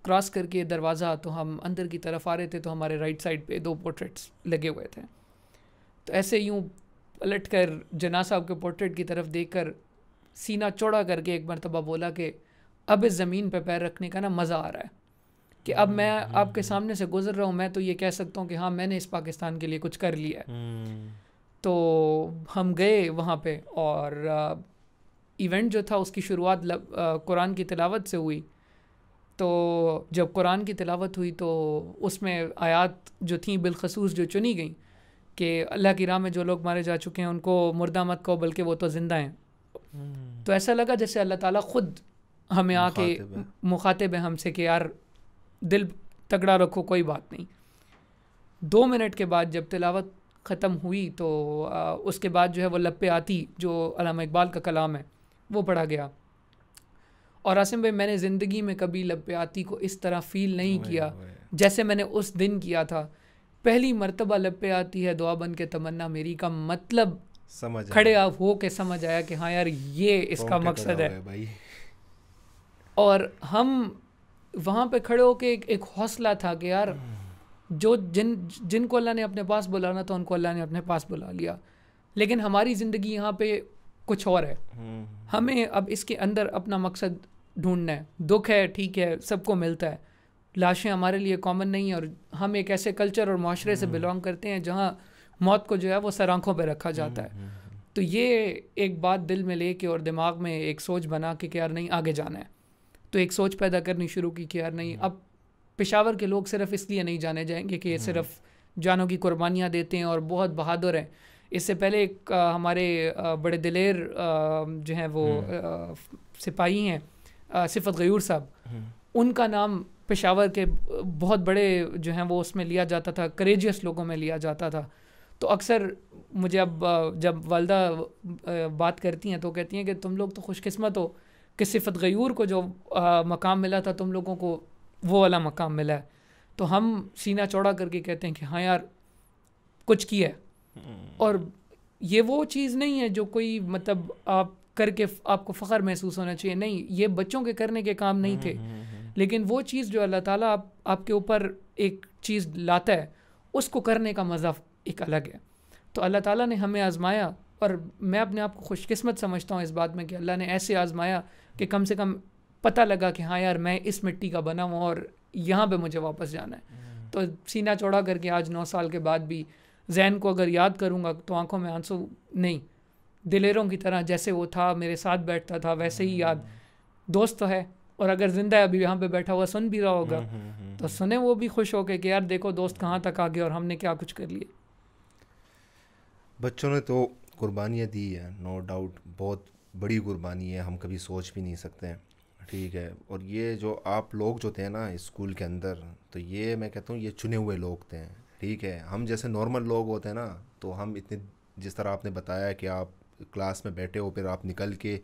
کراس کر کے دروازہ تو ہم اندر کی طرف آ رہے تھے تو ہمارے رائٹ سائڈ پہ 2 پورٹریٹس لگے ہوئے تھے. تو ایسے یوں پلٹ کر جناح صاحب کے پورٹریٹ کی طرف دیکھ کر سینہ چوڑا کر کے ایک مرتبہ بولا کہ اب اس زمین پہ پیر رکھنے کا نا مزہ آ رہا ہے, کہ اب میں آپ کے سامنے سے گزر رہا ہوں, میں تو یہ کہہ سکتا ہوں کہ ہاں میں نے اس پاکستان کے لیے کچھ کر لیا ہے. تو ہم گئے وہاں پہ اور ایونٹ جو تھا اس کی شروعات قرآن کی تلاوت سے ہوئی. تو جب قرآن کی تلاوت ہوئی تو اس میں آیات جو تھیں بالخصوص جو چنی گئیں کہ اللہ کی راہ میں جو لوگ مارے جا چکے ہیں ان کو مردہ مت کہو بلکہ وہ تو زندہ ہیں. تو ایسا لگا جیسے اللہ تعالیٰ خود ہمیں آ کے مخاطب ہے ہم سے کہ یار دل تگڑا رکھو, کوئی بات نہیں. 2 منٹ کے بعد جب تلاوت ختم ہوئی تو اس کے بعد جو ہے وہ لب پہ آتی جو علامہ اقبال کا کلام ہے وہ پڑھا گیا. اور عاصم بھائی میں نے زندگی میں کبھی لب پہ آتی کو اس طرح فیل نہیں کیا جیسے میں نے اس دن کیا تھا. پہلی مرتبہ لب پہ آتی ہے دعا بن کے تمنا میری کا مطلب کھڑے آپ ہو کے سمجھ آیا کہ ہاں یار یہ اس کا مقصد ہے. اور ہم وہاں پہ کھڑے ہو کے ایک حوصلہ تھا کہ یار جو جن کو اللہ نے اپنے پاس بلانا تھا ان کو اللہ نے اپنے پاس بلا لیا, لیکن ہماری زندگی یہاں پہ کچھ اور ہے. ہمیں اب اس کے اندر اپنا مقصد ڈھونڈنا ہے. دکھ ہے ٹھیک ہے سب کو ملتا ہے, لاشیں ہمارے لیے کامن نہیں ہیں, اور ہم ایک ایسے کلچر اور معاشرے سے بلانگ کرتے ہیں جہاں موت کو جو ہے وہ سر آنکھوں پہ رکھا جاتا ہے. تو یہ ایک بات دل میں لے کے اور دماغ میں ایک سوچ بنا کے کہ یار نہیں آگے جانا ہے, تو ایک سوچ پیدا کرنی شروع کی کہ یار نہیں اب پشاور کے لوگ صرف اس لیے نہیں جانے جائیں گے کہ یہ صرف جانوں کی قربانیاں دیتے ہیں اور بہت بہادر ہیں. اس سے پہلے ایک ہمارے بڑے دلیر جو ہیں وہ سپاہی ہیں صفت غیور صاحب, ان کا نام پشاور کے بہت بڑے جو ہیں وہ اس میں لیا جاتا تھا, کریجیس لوگوں میں لیا جاتا تھا. تو اکثر مجھے اب جب والدہ بات کرتی ہیں تو کہتی ہیں کہ تم لوگ تو خوش قسمت ہو کہ صفت غیور کو جو مقام ملا تھا تم لوگوں کو وہ والا مقام ملا ہے. تو ہم سینہ چوڑا کر کے کہتے ہیں کہ ہاں یار کچھ کیا ہے. اور یہ وہ چیز نہیں ہے جو کوئی مطلب آپ کر کے آپ کو فخر محسوس ہونا چاہیے, نہیں, یہ بچوں کے کرنے کے کام نہیں تھے, لیکن وہ چیز جو اللہ تعالیٰ آپ کے اوپر ایک چیز لاتا ہے اس کو کرنے کا مزہ ایک الگ ہے. تو اللہ تعالیٰ نے ہمیں آزمایا, اور میں اپنے آپ کو خوش قسمت سمجھتا ہوں اس بات میں کہ اللہ نے ایسے آزمایا کہ کم سے کم پتہ لگا کہ ہاں یار میں اس مٹی کا بنا ہوں اور یہاں پہ مجھے واپس جانا ہے. تو سینہ چوڑا کر کے آج 9 سال کے بعد بھی ذہن کو اگر یاد کروں گا تو آنکھوں میں آنسو نہیں, دلیروں کی طرح جیسے وہ تھا میرے ساتھ بیٹھتا تھا ویسے ہی یاد. دوست تو ہے, اور اگر زندہ ہے ابھی یہاں پہ بیٹھا ہوا سن بھی رہا ہوگا تو سنیں وہ بھی خوش ہو کے کہ یار دیکھو دوست کہاں تک آ گئے اور ہم نے کیا کچھ کر لیے. بچوں نے تو قربانیاں دی ہیں, نو ڈاؤٹ, بہت بڑی قربانی ہے, ہم کبھی سوچ بھی نہیں سکتے ہیں, ٹھیک ہے. اور یہ جو آپ لوگ جو تھے نا اسکول کے اندر, تو یہ میں کہتا ہوں یہ چنے ہوئے لوگ تھے, ٹھیک ہے. ہم جیسے نارمل لوگ ہوتے ہیں نا تو ہم اتنے, جس طرح آپ نے بتایا کہ آپ کلاس میں بیٹھے ہو پھر آپ نکل کے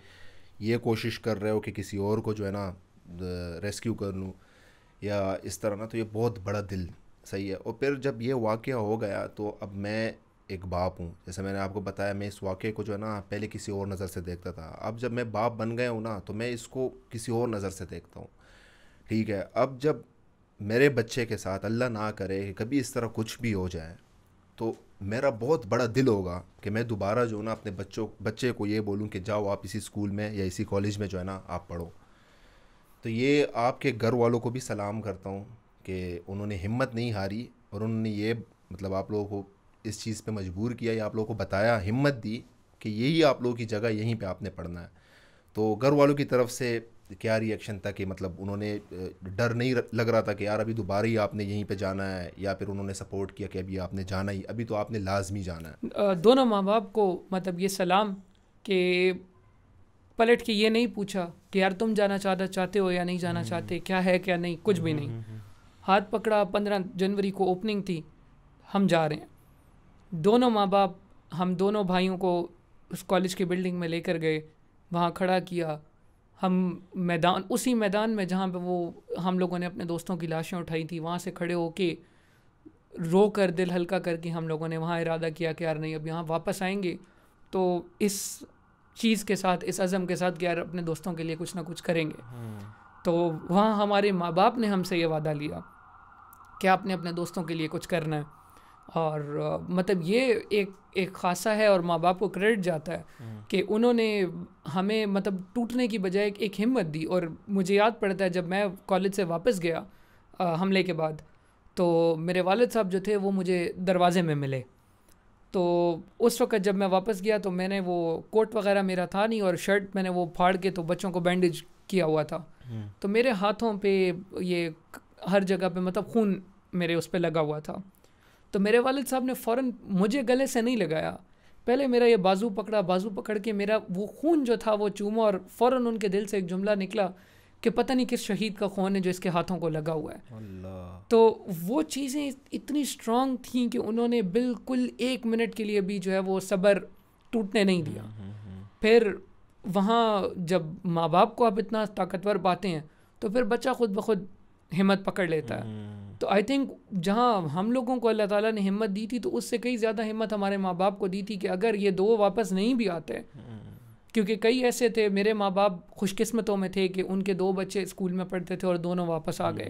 یہ کوشش کر رہے ہو کہ کسی اور کو جو ہے نا ریسکیو کر لوں یا اس طرح نا, تو یہ بہت بڑا دل, صحیح ہے. اور پھر جب یہ واقعہ ہو گیا تو اب میں ایک باپ ہوں, جیسے میں نے آپ کو بتایا میں اس واقعے کو جو ہے نا پہلے کسی اور نظر سے دیکھتا تھا, اب جب میں باپ بن گیا ہوں نا تو میں اس کو کسی اور نظر سے دیکھتا ہوں, ٹھیک ہے. اب جب میرے بچے کے ساتھ اللہ نہ کرے کہ کبھی اس طرح کچھ بھی ہو جائے تو میرا بہت بڑا دل ہوگا کہ میں دوبارہ جو ہے نا اپنے بچے کو یہ بولوں کہ جاؤ آپ اسی اسکول میں یا اسی کالج میں جو ہے نا آپ پڑھو. تو یہ آپ کے گھر والوں کو بھی سلام کرتا ہوں کہ انہوں نے ہمت نہیں ہاری, اور انہوں نے یہ مطلب آپ لوگوں کو اس چیز پہ مجبور کیا یا آپ لوگوں کو بتایا, ہمت دی کہ یہی آپ لوگوں کی جگہ, یہیں پہ آپ نے پڑھنا ہے. تو گھر والوں کی طرف سے کیا ری ایکشن تھا کہ مطلب انہوں نے ڈر نہیں لگ رہا تھا کہ یار ابھی دوبارہ ہی آپ نے یہیں پہ جانا ہے, یا پھر انہوں نے سپورٹ کیا کہ ابھی آپ نے جانا ہی, ابھی تو آپ نے لازمی جانا ہے؟ دونوں ماں باپ کو مطلب یہ سلام کہ پلٹ کے یہ نہیں پوچھا کہ یار تم جانا چاہتے ہو یا نہیں جانا چاہتے, کیا ہے کیا نہیں, کچھ بھی نہیں. ہاتھ پکڑا, 15 جنوری کو اوپننگ تھی, ہم جا رہے ہیں. دونوں ماں باپ ہم دونوں بھائیوں کو اس کالج کی بلڈنگ میں لے کر گئے, وہاں کھڑا کیا. ہم اسی میدان میں جہاں پہ وہ ہم لوگوں نے اپنے دوستوں کی لاشیں اٹھائی تھی, وہاں سے کھڑے ہو کے رو کر دل ہلکا کر کے ہم لوگوں نے وہاں ارادہ کیا کہ یار نہیں اب یہاں واپس آئیں گے تو اس چیز کے ساتھ, اس عزم کے ساتھ کہ یار اپنے دوستوں کے لیے کچھ نہ کچھ کریں گے. تو وہاں ہمارے ماں باپ نے ہم سے یہ وعدہ لیا کہ آپ نے اپنے دوستوں کے لیے کچھ کرنا ہے. اور مطلب یہ ایک خاصہ ہے اور ماں باپ کو کریڈٹ جاتا ہے کہ انہوں نے ہمیں مطلب ٹوٹنے کی بجائے ایک ہمت دی. اور مجھے یاد پڑتا ہے جب میں کالج سے واپس گیا حملے کے بعد, تو میرے والد صاحب جو تھے وہ مجھے دروازے میں ملے. تو اس وقت جب میں واپس گیا تو میں نے وہ کوٹ وغیرہ میرا تھا نہیں, اور شرٹ میں نے وہ پھاڑ کے تو بچوں کو بینڈیج کیا ہوا تھا, تو میرے ہاتھوں پہ یہ ہر جگہ پہ مطلب خون میرے اس پہ لگا ہوا تھا. تو میرے والد صاحب نے فوراً مجھے گلے سے نہیں لگایا, پہلے میرا یہ بازو پکڑ کے میرا وہ خون جو تھا وہ چوما, اور فوراً ان کے دل سے ایک جملہ نکلا کہ پتہ نہیں کس شہید کا خون ہے جو اس کے ہاتھوں کو لگا ہوا ہے. اللہ. تو وہ چیزیں اتنی اسٹرانگ تھیں کہ انہوں نے بالکل 1 منٹ کے لیے بھی جو ہے وہ صبر ٹوٹنے نہیں دیا. پھر وہاں جب ماں باپ کو آپ اتنا طاقتور پاتے ہیں تو پھر بچہ خود بخود ہمت پکڑ لیتا ہے. تو آئی تھنک جہاں ہم لوگوں کو اللہ تعالیٰ نے ہمت دی تھی تو اس سے کئی زیادہ ہمت ہمارے ماں باپ کو دی تھی کہ اگر یہ 2 واپس نہیں بھی آتے, کیونکہ کئی ایسے تھے, میرے ماں باپ خوش قسمتوں میں تھے کہ ان کے 2 بچے اسکول میں پڑھتے تھے اور دونوں واپس آ گئے.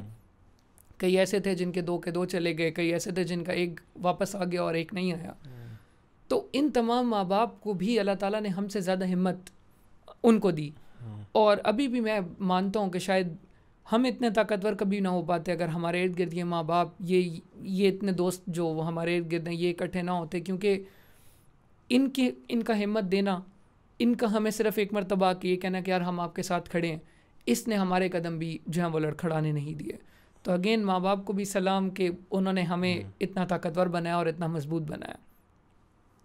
کئی ایسے تھے جن کے 2 کے 2 چلے گئے, کئی ایسے تھے جن کا 1 واپس آ گیا اور 1 نہیں آیا. تو ان تمام ماں باپ کو بھی اللہ تعالیٰ نے ہم سے زیادہ ہمت ان کو دی. اور ابھی بھی میں مانتا ہوں کہ شاید ہم اتنے طاقتور کبھی نہ ہو پاتے اگر ہمارے ارد گرد یہ ماں باپ یہ اتنے دوست جو ہمارے ارد گرد ہیں یہ اکٹھے نہ ہوتے, کیونکہ ان کا ہمت دینا, ان کا ہمیں صرف ایک مرتبہ کہ یہ کہنا کہ یار ہم آپ کے ساتھ کھڑے ہیں, اس نے ہمارے قدم بھی جو ہیں وہ لڑکھڑانے نہیں دیے. تو اگین ماں باپ کو بھی سلام کہ انہوں نے ہمیں اتنا طاقتور بنایا اور اتنا مضبوط بنایا.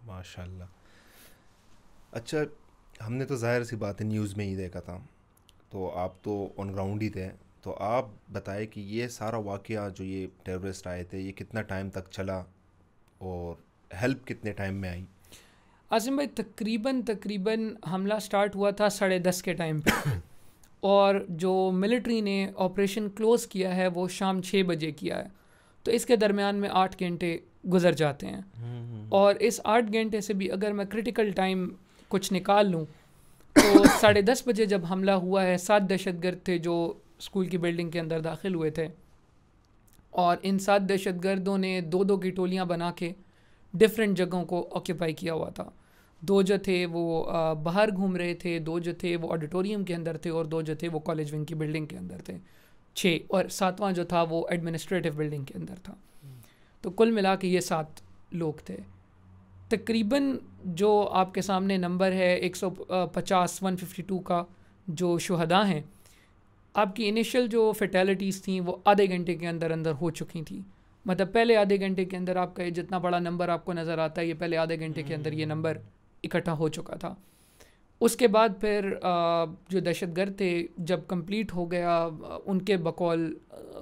ماشاء اللہ. اچھا, ہم نے تو ظاہر سی بات ہے نیوز میں ہی دیکھا تھا, تو آپ تو آن گراؤنڈ ہی تھے, تو آپ بتائیں کہ یہ سارا واقعہ جو یہ ٹیررسٹ آئے تھے یہ کتنا ٹائم تک چلا اور ہیلپ کتنے ٹائم میں آئی؟ عاصم بھائی تقریباً حملہ سٹارٹ ہوا تھا 10:30 کے ٹائم پہ, اور جو ملٹری نے آپریشن کلوز کیا ہے وہ شام 6 بجے کیا ہے. تو اس کے درمیان میں 8 گھنٹے گزر جاتے ہیں, اور اس 8 گھنٹے سے بھی اگر میں کرٹیکل ٹائم کچھ نکال لوں تو 10:30 بجے جب حملہ ہوا ہے 7 دہشت گرد تھے جو اسکول کی بلڈنگ کے اندر داخل ہوئے تھے, اور ان 7 دہشت گردوں نے 2 کی ٹولیاں بنا کے ڈفرینٹ جگہوں کو آکیپائی کیا ہوا تھا. 2 جو تھے وہ باہر گھوم رہے تھے, 2 جو تھے وہ آڈیٹوریم کے اندر تھے, اور 2 جو تھے وہ کالج ونگ کی بلڈنگ کے اندر تھے 6, اور 7واں جو تھا وہ ایڈمنسٹریٹو بلڈنگ کے اندر تھا. تو کل ملا کے یہ 7 لوگ تھے. تقریباً جو آپ کے سامنے نمبر ہے 152 کا جو شہداء ہیں, آپ کی انیشل جو فیٹیلٹیز تھیں وہ آدھے گھنٹے کے اندر ہو چکی تھیں. مطلب پہلے آدھے گھنٹے کے اندر آپ کا جتنا بڑا نمبر آپ کو نظر آتا ہے یہ پہلے آدھے گھنٹے کے اندر یہ نمبر اکٹھا ہو چکا تھا. اس کے بعد پھر جو دہشت گرد تھے جب کمپلیٹ ہو گیا ان کے بقول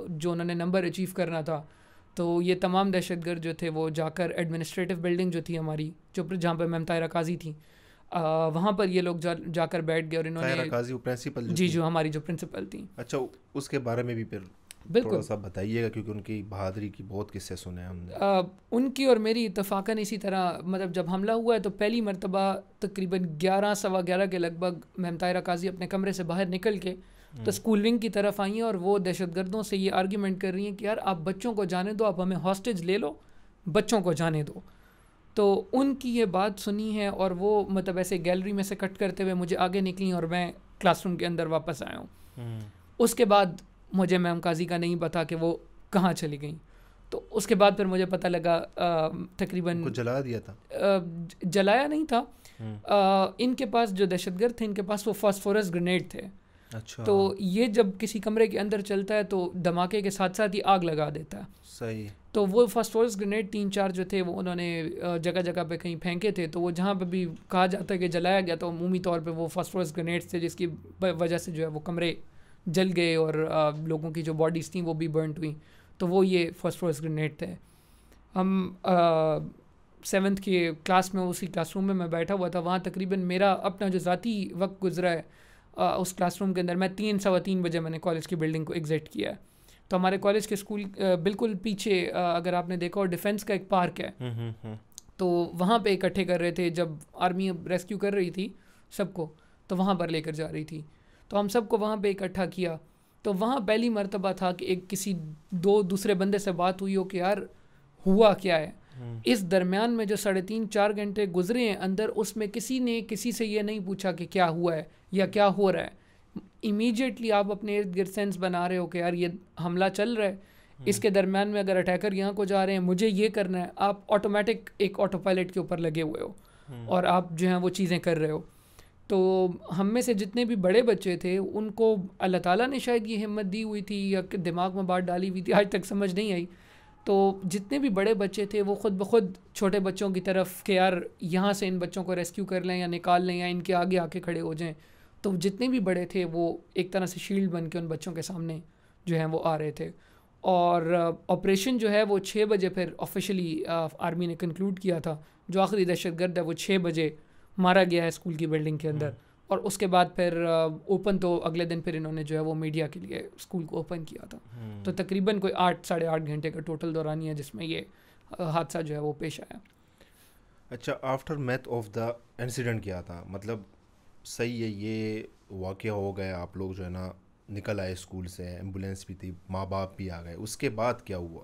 جو انہوں نے نمبر اچیو کرنا تھا, تو یہ تمام دہشت گرد جو تھے وہ جا کر ایڈمنسٹریٹو بلڈنگ جو تھی ہماری جہاں پہ میم طاہرہ قاضی تھیں وہاں پر یہ لوگ جا کر بیٹھ گئے, اور انہوں نے قاضی پرنسپل جی جو ہماری جو پرنسپل تھیں. اچھا, اس کے بارے میں بھی پھر تھوڑا سا بتائیے گا, کیونکہ ان کی بہادری کی بہت قصے سنے ہیں ہم نے. ان کی اور میری اتفاقاً اسی طرح, مطلب جب حملہ ہوا ہے تو پہلی مرتبہ تقریباً 11:15 کے لگ بھگ میم طاہرہ قاضی اپنے کمرے سے باہر نکل کے تو اسکول ونگ کی طرف آئی ہیں, اور وہ دہشت گردوں سے یہ آرگیومنٹ کر رہی ہیں کہ یار آپ بچوں کو جانے دو, آپ ہمیں ہاسٹیج لے لو, بچوں کو جانے دو. تو ان کی یہ بات سنی ہے, اور وہ مطلب ایسے گیلری میں سے کٹ کرتے ہوئے مجھے آگے نکلی اور میں کلاس روم کے اندر واپس آیا ہوں. اس کے بعد مجھے میم قاضی کا نہیں پتا کہ وہ کہاں چلی گئیں. تو اس کے بعد پھر مجھے پتہ لگا تقریباً جلا دیا تھا, جلایا نہیں تھا. ان کے پاس جو دہشت گرد تھے ان کے پاس وہ فاسفورس گرینیڈ تھے. اچھا, تو یہ جب کسی کمرے کے اندر چلتا ہے تو دھماکے کے ساتھ ساتھ ہی آگ لگا دیتا ہے. صحیح. تو وہ فاسفورس گرینیڈ 3-4 جو تھے وہ انہوں نے جگہ جگہ پہ کہیں پھینکے تھے, تو وہ جہاں پہ بھی کہا جاتا ہے کہ جلایا گیا تو عمومی طور پہ وہ فاسفورس گرینیڈ تھے, جس کی وجہ سے جو ہے وہ کمرے جل گئے اور لوگوں کی جو باڈیز تھیں وہ بھی برنٹ ہوئیں. تو وہ یہ فاسفورس گرینیڈ تھے. ہم 7th کے کلاس میں اسی کلاس روم میں بیٹھا ہوا تھا, وہاں تقریباً میرا اپنا جو ذاتی وقت گزرا ہے اس کلاس روم کے اندر, میں 3:15 بجے میں نے کالج کی بلڈنگ کو ایگزٹ کیا ہے. تو ہمارے کالج کے اسکول بالکل پیچھے اگر آپ نے دیکھا اور ڈیفینس کا ایک پارک ہے, تو وہاں پہ اکٹھے کر رہے تھے جب آرمی ریسکیو کر رہی تھی سب کو, تو وہاں پر لے کر جا رہی تھی. تو ہم سب کو وہاں پہ اکٹھا کیا, تو وہاں پہلی مرتبہ تھا کہ ایک کسی دوسرے بندے سے بات ہوئی ہو کہ یار ہوا کیا ہے. اس درمیان میں جو 3.5-4 گھنٹے گزرے ہیں اندر, اس میں کسی نے کسی سے یہ نہیں پوچھا کہ کیا ہوا ہے یا کیا ہو رہا ہے. امیجیٹلی آپ اپنے ارد گرد سینس بنا رہے ہو کہ یار یہ حملہ چل رہا ہے, اس کے درمیان میں اگر اٹیکر یہاں کو جا رہے ہیں, مجھے یہ کرنا ہے, آپ آٹومیٹک ایک آٹو پائلٹ کے اوپر لگے ہوئے ہو اور آپ جو ہیں وہ چیزیں کر رہے ہو. تو ہم میں سے جتنے بھی بڑے بچے تھے ان کو اللہ تعالیٰ نے شاید یہ ہمت دی ہوئی تھی یا دماغ میں بات ڈالی ہوئی تھی, آج تک سمجھ نہیں آئی. تو جتنے بھی بڑے بچے تھے وہ خود بخود چھوٹے بچوں کی طرف کہ یار یہاں سے ان بچوں کو ریسکیو کر لیں یا نکال لیں یا ان کے آگے آ کے کھڑے ہو جائیں, تو جتنے بھی بڑے تھے وہ ایک طرح سے شیلڈ بن کے ان بچوں کے سامنے جو ہیں وہ آ رہے تھے. اور آپریشن جو ہے وہ 6 بجے پھر آفیشلی آرمی نے کنکلوڈ کیا تھا. جو آخری دہشت گرد ہے وہ 6 بجے مارا گیا ہے اسکول کی بلڈنگ کے اندر. اور اس کے بعد پھر اوپن تو اگلے دن پھر انہوں نے جو ہے وہ میڈیا کے لیے اسکول کو اوپن کیا تھا. تو تقریباً کوئی 8-8.5 گھنٹے کا ٹوٹل دورانی ہے جس میں یہ حادثہ جو ہے وہ پیش آیا. اچھا, after math of the incident کیا تھا, مطلب صحیح ہے یہ واقعہ ہو گیا, آپ لوگ جو ہے نا نکل آئے اسکول سے, ایمبولینس بھی تھی, ماں باپ بھی آ گئے, اس کے بعد کیا ہوا؟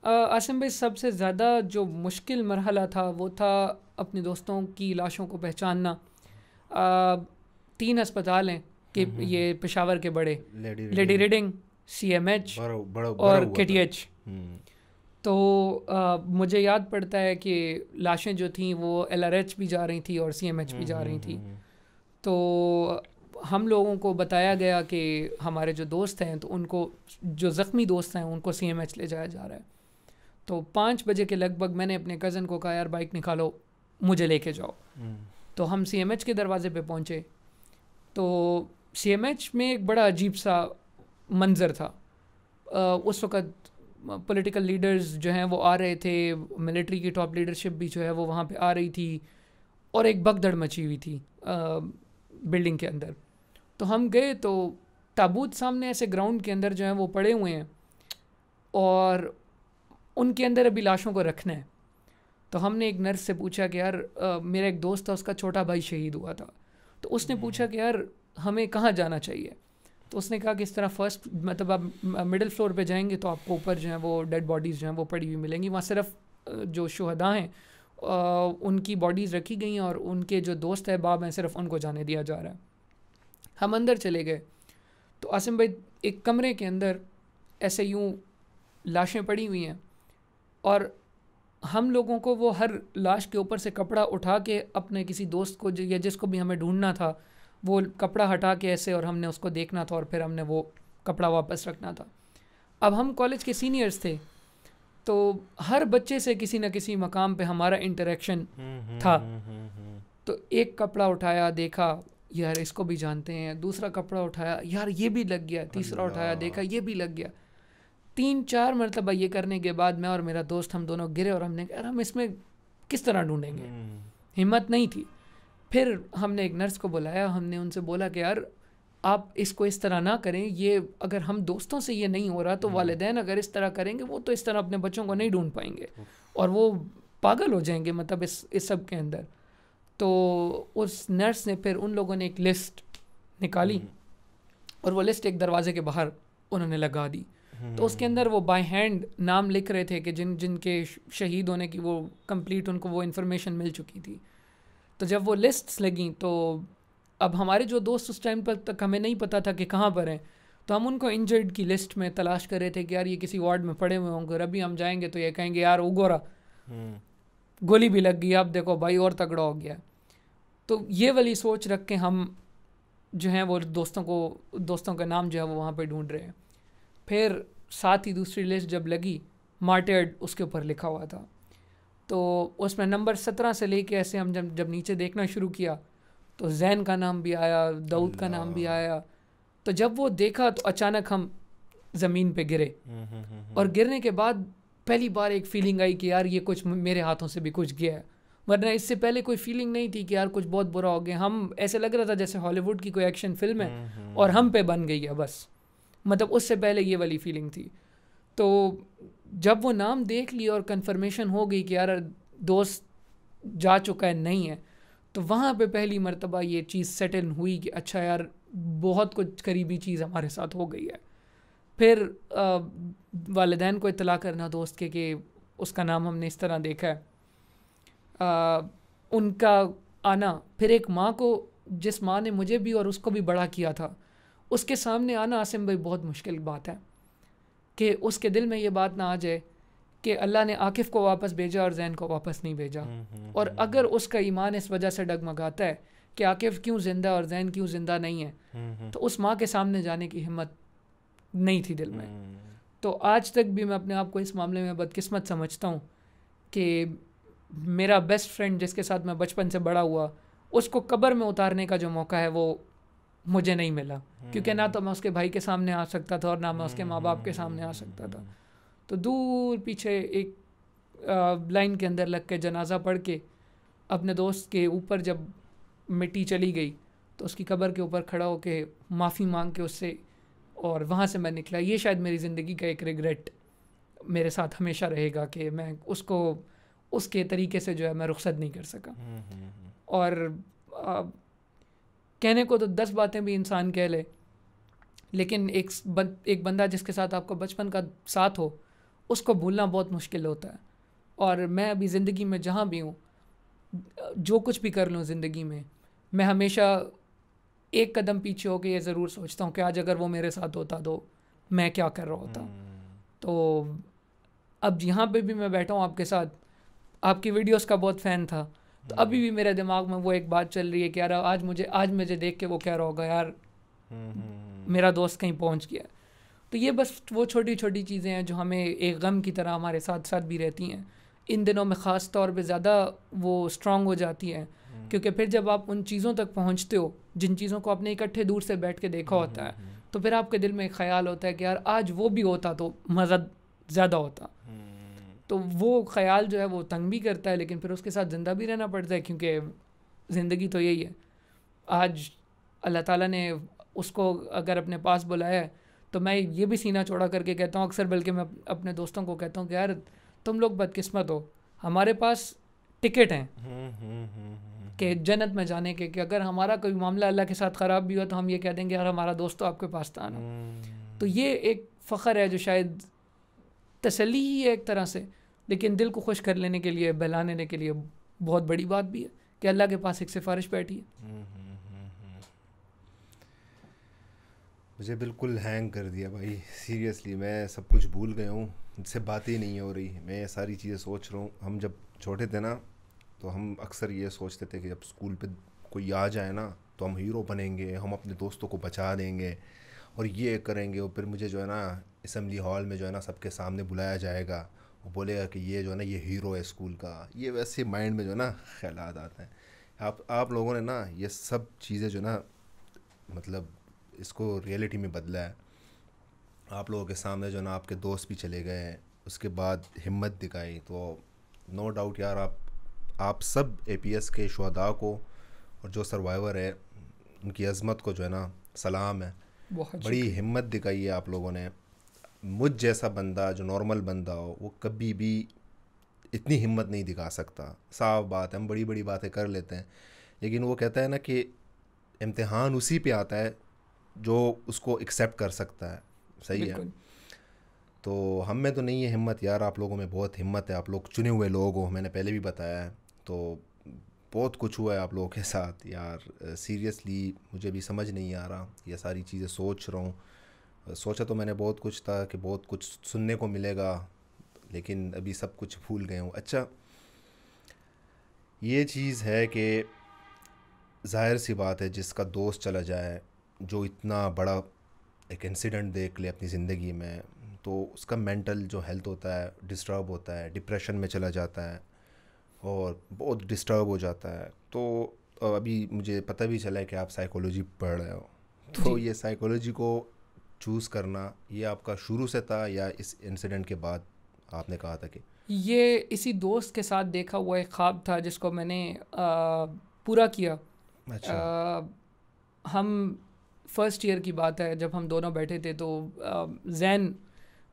عاصم بھائی سب سے زیادہ جو مشکل مرحلہ تھا وہ تھا اپنے دوستوں کی لاشوں کو پہچاننا. 3 ہسپتال ہیں کہ یہ پشاور کے بڑے, لیڈی ریڈنگ, CMH اور KTH. تو مجھے یاد پڑتا ہے کہ لاشیں جو تھیں وہ LRH بھی جا رہی تھیں اور CMH بھی جا رہی تھیں. تو ہم لوگوں کو بتایا گیا کہ ہمارے جو دوست ہیں تو ان کو, جو زخمی دوست ہیں ان کو CMH لے جایا جا رہا ہے. تو 5 بجے کے لگ بھگ میں نے اپنے کزن کو کہا یار بائک نکالو مجھے لے کے جاؤ. تو ہم CMH کے دروازے پہ پہنچے. تو CMH میں ایک بڑا عجیب سا منظر تھا. اس وقت پولیٹیکل لیڈرز جو ہیں وہ آ رہے تھے, ملٹری کی ٹاپ لیڈرشپ بھی جو ہے وہ وہاں پہ آ رہی تھی, اور ایک بھگدڑ مچی ہوئی تھی بلڈنگ کے اندر. تو ہم گئے تو تابوت سامنے ایسے گراؤنڈ کے اندر جو ہیں وہ پڑے ہوئے ہیں, اور ان کے اندر ابھی لاشوں کو رکھنا ہے. تو ہم نے ایک نرس سے پوچھا کہ یار میرا ایک دوست تھا, اس کا چھوٹا بھائی شہید ہوا تھا. تو اس نے پوچھا کہ یار ہمیں کہاں جانا چاہیے. تو اس نے کہا کہ اس طرح فرسٹ مطلب آپ مڈل فلور پہ جائیں گے تو آپ کو اوپر جو ہیں وہ ڈیڈ باڈیز جو ہیں وہ پڑی ہوئی ملیں گی. وہاں صرف جو شہداء ہیں ان کی باڈیز رکھی گئی ہیں, اور ان کے جو دوست احباب ہیں صرف ان کو جانے دیا جا رہا ہے. ہم اندر چلے گئے تو عاصم بھائی ایک کمرے کے اندر ایسے یوں لاشیں پڑی ہوئی ہیں, اور ہم لوگوں کو وہ ہر لاش کے اوپر سے کپڑا اٹھا کے اپنے کسی دوست کو یا جس کو بھی ہمیں ڈھونڈنا تھا وہ کپڑا ہٹا کے ایسے, اور ہم نے اس کو دیکھنا تھا اور پھر ہم نے وہ کپڑا واپس رکھنا تھا. اب ہم کالج کے سینئرز تھے تو ہر بچے سے کسی نہ کسی مقام پہ ہمارا انٹریکشن تھا. تو ایک کپڑا اٹھایا, دیکھا یار اس کو بھی جانتے ہیں, دوسرا کپڑا اٹھایا یار یہ بھی لگ گیا, تیسرا اٹھایا دیکھا یہ بھی لگ گیا. 3-4 مرتبہ یہ کرنے کے بعد میں اور میرا دوست ہم دونوں گرے, اور ہم نے کہا ہم اس میں کس طرح ڈھونڈیں گے, ہمت نہیں تھی. پھر ہم نے ایک نرس کو بلایا, ہم نے ان سے بولا کہ یار آپ اس کو اس طرح نہ کریں, یہ اگر ہم دوستوں سے یہ نہیں ہو رہا تو والدین اگر اس طرح کریں گے وہ تو اس طرح اپنے بچوں کو نہیں ڈھونڈ پائیں گے اور وہ پاگل ہو جائیں گے مطلب اس سب کے اندر. تو اس نرس نے پھر ان لوگوں نے ایک لسٹ نکالی اور وہ لسٹ ایک دروازے کے باہر انہوں نے لگا دی. تو اس کے اندر وہ بائی ہینڈ نام لکھ رہے تھے کہ جن کے شہید ہونے کی وہ کمپلیٹ ان کو وہ انفارمیشن مل چکی تھی. تو جب وہ لسٹس لگیں تو اب ہمارے جو دوست اس ٹائم پر تک ہمیں نہیں پتہ تھا کہ کہاں پر ہیں, تو ہم ان کو انجرڈ کی لسٹ میں تلاش کر رہے تھے کہ یار یہ کسی وارڈ میں پڑے ہوئے ہوں گے, ابھی ہم جائیں گے تو یہ کہیں گے یار اگورا گولی بھی لگ گئی, اب دیکھو بھائی اور تگڑا ہو گیا. تو یہ والی سوچ رکھ کے ہم جو ہیں وہ دوستوں کا نام جو ہے وہ وہاں پہ ڈھونڈ رہے ہیں. پھر ساتھ ہی دوسری لسٹ جب لگی, مارٹرڈ اس کے اوپر لکھا ہوا تھا, تو اس میں نمبر 17 سے لے کے ایسے ہم جب نیچے دیکھنا شروع کیا تو زین کا نام بھی آیا, داؤد کا نام بھی آیا. تو جب وہ دیکھا تو اچانک ہم زمین پہ گرے, اور گرنے کے بعد پہلی بار ایک فیلنگ آئی کہ یار یہ کچھ میرے ہاتھوں سے بھی کچھ گیا ہے, ورنہ اس سے پہلے کوئی فیلنگ نہیں تھی کہ یار کچھ بہت برا ہو گیا. ہم ایسے لگ رہا تھا جیسے ہالی ووڈ کی کوئی ایکشن فلم ہے اور ہم پہ بن گئی ہے بس, مطلب اس سے پہلے یہ والی فیلنگ تھی. تو جب وہ نام دیکھ لی اور کنفرمیشن ہو گئی کہ یار دوست جا چکا ہے نہیں ہے, تو وہاں پہ پہلی مرتبہ یہ چیز سیٹل ہوئی کہ اچھا یار بہت کچھ قریبی چیز ہمارے ساتھ ہو گئی ہے. پھر والدین کو اطلاع کرنا دوست کے کہ اس کا نام ہم نے اس طرح دیکھا ہے, ان کا آنا, پھر ایک ماں کو جس ماں نے مجھے بھی اور اس کو بھی بڑا کیا تھا اس کے سامنے آنا عاصم بھائی بہت مشکل بات ہے کہ اس کے دل میں یہ بات نہ آ جائے کہ اللہ نے عاقف کو واپس بھیجا اور زین کو واپس نہیں بھیجا. اور اگر اس کا ایمان اس وجہ سے ڈگمگاتا ہے کہ عاقف کیوں زندہ اور زین کیوں زندہ نہیں ہے, تو اس ماں کے سامنے جانے کی ہمت نہیں تھی دل میں. تو آج تک بھی میں اپنے آپ کو اس معاملے میں بدقسمت سمجھتا ہوں کہ میرا بیسٹ فرینڈ جس کے ساتھ میں بچپن سے بڑا ہوا, اس کو قبر میں اتارنے کا جو موقع ہے وہ مجھے نہیں ملا, کیونکہ نہ تو میں اس کے بھائی کے سامنے آ سکتا تھا اور نہ میں اس کے ماں باپ کے سامنے آ سکتا تھا. تو دور پیچھے ایک لائن کے اندر لگ کے جنازہ پڑھ کے اپنے دوست کے اوپر جب مٹی چلی گئی تو اس کی قبر کے اوپر کھڑا ہو کے معافی مانگ کے اس سے, اور وہاں سے میں نکلا. یہ شاید میری زندگی کا ایک ریگریٹ میرے ساتھ ہمیشہ رہے گا کہ میں اس کو اس کے طریقے سے جو ہے میں رخصت نہیں کر سکا. اور کہنے کو تو 10 باتیں بھی انسان کہہ لے, لیکن ایک بندہ جس کے ساتھ آپ کا بچپن کا ساتھ ہو اس کو بھولنا بہت مشکل ہوتا ہے. اور میں ابھی زندگی میں جہاں بھی ہوں, جو کچھ بھی کر لوں زندگی میں ہمیشہ ایک قدم پیچھے ہو کے یہ ضرور سوچتا ہوں کہ آج اگر وہ میرے ساتھ ہوتا تو میں کیا کر رہا ہوتا. تو اب یہاں پہ بھی میں بیٹھا ہوں آپ کے ساتھ, آپ کی ویڈیوز کا بہت فین تھا, تو ابھی بھی میرے دماغ میں وہ ایک بات چل رہی ہے کہ یار آج مجھے دیکھ کے وہ کہہ رہا ہوگا یار میرا دوست کہیں پہنچ گیا. تو یہ بس وہ چھوٹی چھوٹی چیزیں ہیں جو ہمیں ایک غم کی طرح ہمارے ساتھ ساتھ بھی رہتی ہیں. ان دنوں میں خاص طور پہ زیادہ وہ اسٹرانگ ہو جاتی ہیں, کیونکہ پھر جب آپ ان چیزوں تک پہنچتے ہو جن چیزوں کو آپ نے اکٹھے دور سے بیٹھ کے دیکھا ہوتا ہے, تو پھر آپ کے دل میں ایک خیال ہوتا ہے کہ یار آج وہ بھی ہوتا تو مزہ زیادہ ہوتا. تو وہ خیال جو ہے وہ تنگ بھی کرتا ہے, لیکن پھر اس کے ساتھ زندہ بھی رہنا پڑتا ہے, کیونکہ زندگی تو یہی ہے. آج اللہ تعالیٰ نے اس کو اگر اپنے پاس بلایا ہے تو میں یہ بھی سینہ چوڑا کر کے کہتا ہوں اکثر, بلکہ میں اپنے دوستوں کو کہتا ہوں کہ یار تم لوگ بدقسمت ہو, ہمارے پاس ٹکٹ ہیں کہ جنت میں جانے کے, کہ اگر ہمارا کوئی معاملہ اللہ کے ساتھ خراب بھی ہوا تو ہم یہ کہہ دیں گے یار ہمارا دوست تو آپ کے پاس تھا نا. تو یہ ایک فخر ہے جو شاید تسلی ہی ہے ایک طرح سے, لیکن دل کو خوش کر لینے کے لیے, بہلانے کے لیے بہت بڑی بات بھی ہے کہ اللہ کے پاس ایک سفارش بیٹھی ہے. مجھے بالکل ہینگ کر دیا بھائی, سیریسلی میں سب کچھ بھول گیا ہوں, مجھ سے باتیں نہیں ہو رہی, میں یہ ساری چیزیں سوچ رہا ہوں. ہم جب چھوٹے تھے نا تو ہم اکثر یہ سوچتے تھے کہ جب اسکول پہ کوئی آ جائے نا تو ہم ہیرو بنیں گے, ہم اپنے دوستوں کو بچا دیں گے اور یہ کریں گے, اور پھر مجھے جو ہے نا اسمبلی ہال میں جو ہے نا سب کے سامنے بلایا جائے گا, وہ بولے گا کہ یہ جو ہے نا یہ ہیرو ہے اسکول کا. یہ ویسے مائنڈ میں جو ہے نا خیالات آتے ہیں. آپ لوگوں نے نا یہ سب چیزیں جو نا مطلب اس کو ریئلٹی میں بدلا ہے. آپ لوگوں کے سامنے جو ہے نا آپ کے دوست بھی چلے گئے, اس کے بعد ہمت دکھائی, تو نو ڈاؤٹ یار آپ سب اے پی ایس کے شہداء کو اور جو سروائیور ہے ان کی عظمت کو جو ہے نا سلام ہے. بڑی ہمت دکھائی ہے آپ لوگوں نے. مجھ جیسا بندہ جو نارمل بندہ ہو وہ کبھی بھی اتنی ہمت نہیں دکھا سکتا. صاف بات ہے, ہم بڑی بڑی باتیں کر لیتے ہیں, لیکن وہ کہتا ہے نا کہ امتحان اسی پہ آتا ہے جو اس کو ایکسیپٹ کر سکتا ہے. صحیح ہے. تو ہم میں تو نہیں ہے ہمت یار, آپ لوگوں میں بہت ہمت ہے. آپ لوگ چنے ہوئے لوگ ہو, میں نے پہلے بھی بتایا ہے. تو بہت کچھ ہوا ہے آپ لوگوں کے ساتھ یار. سیریسلی مجھے بھی سمجھ نہیں آ رہا, یہ ساری چیزیں سوچ رہا ہوں. سوچا تو میں نے بہت کچھ تھا کہ بہت کچھ سننے کو ملے گا, لیکن ابھی سب کچھ بھول گئے ہوں. اچھا یہ چیز ہے کہ ظاہر سی بات ہے جس کا دوست چلا جائے, جو اتنا بڑا ایک انسیڈنٹ دیکھ لے اپنی زندگی میں, تو اس کا مینٹل جو ہیلتھ ہوتا ہے ڈسٹرب ہوتا ہے, ڈپریشن میں چلا جاتا ہے اور بہت ڈسٹرب ہو جاتا ہے. تو ابھی مجھے پتہ بھی چلا ہے کہ آپ سائیکولوجی پڑھ رہے ہو, تو یہ سائیکولوجی کو چوز کرنا یہ آپ کا شروع سے تھا یا اس انسیڈنٹ کے بعد آپ نے کہا تھا کہ یہ اسی دوست کے ساتھ دیکھا ہوا ایک خواب تھا جس کو میں نے پورا کیا. اچھا. ہم فرسٹ ایئر کی بات ہے, جب ہم دونوں بیٹھے تھے تو Zain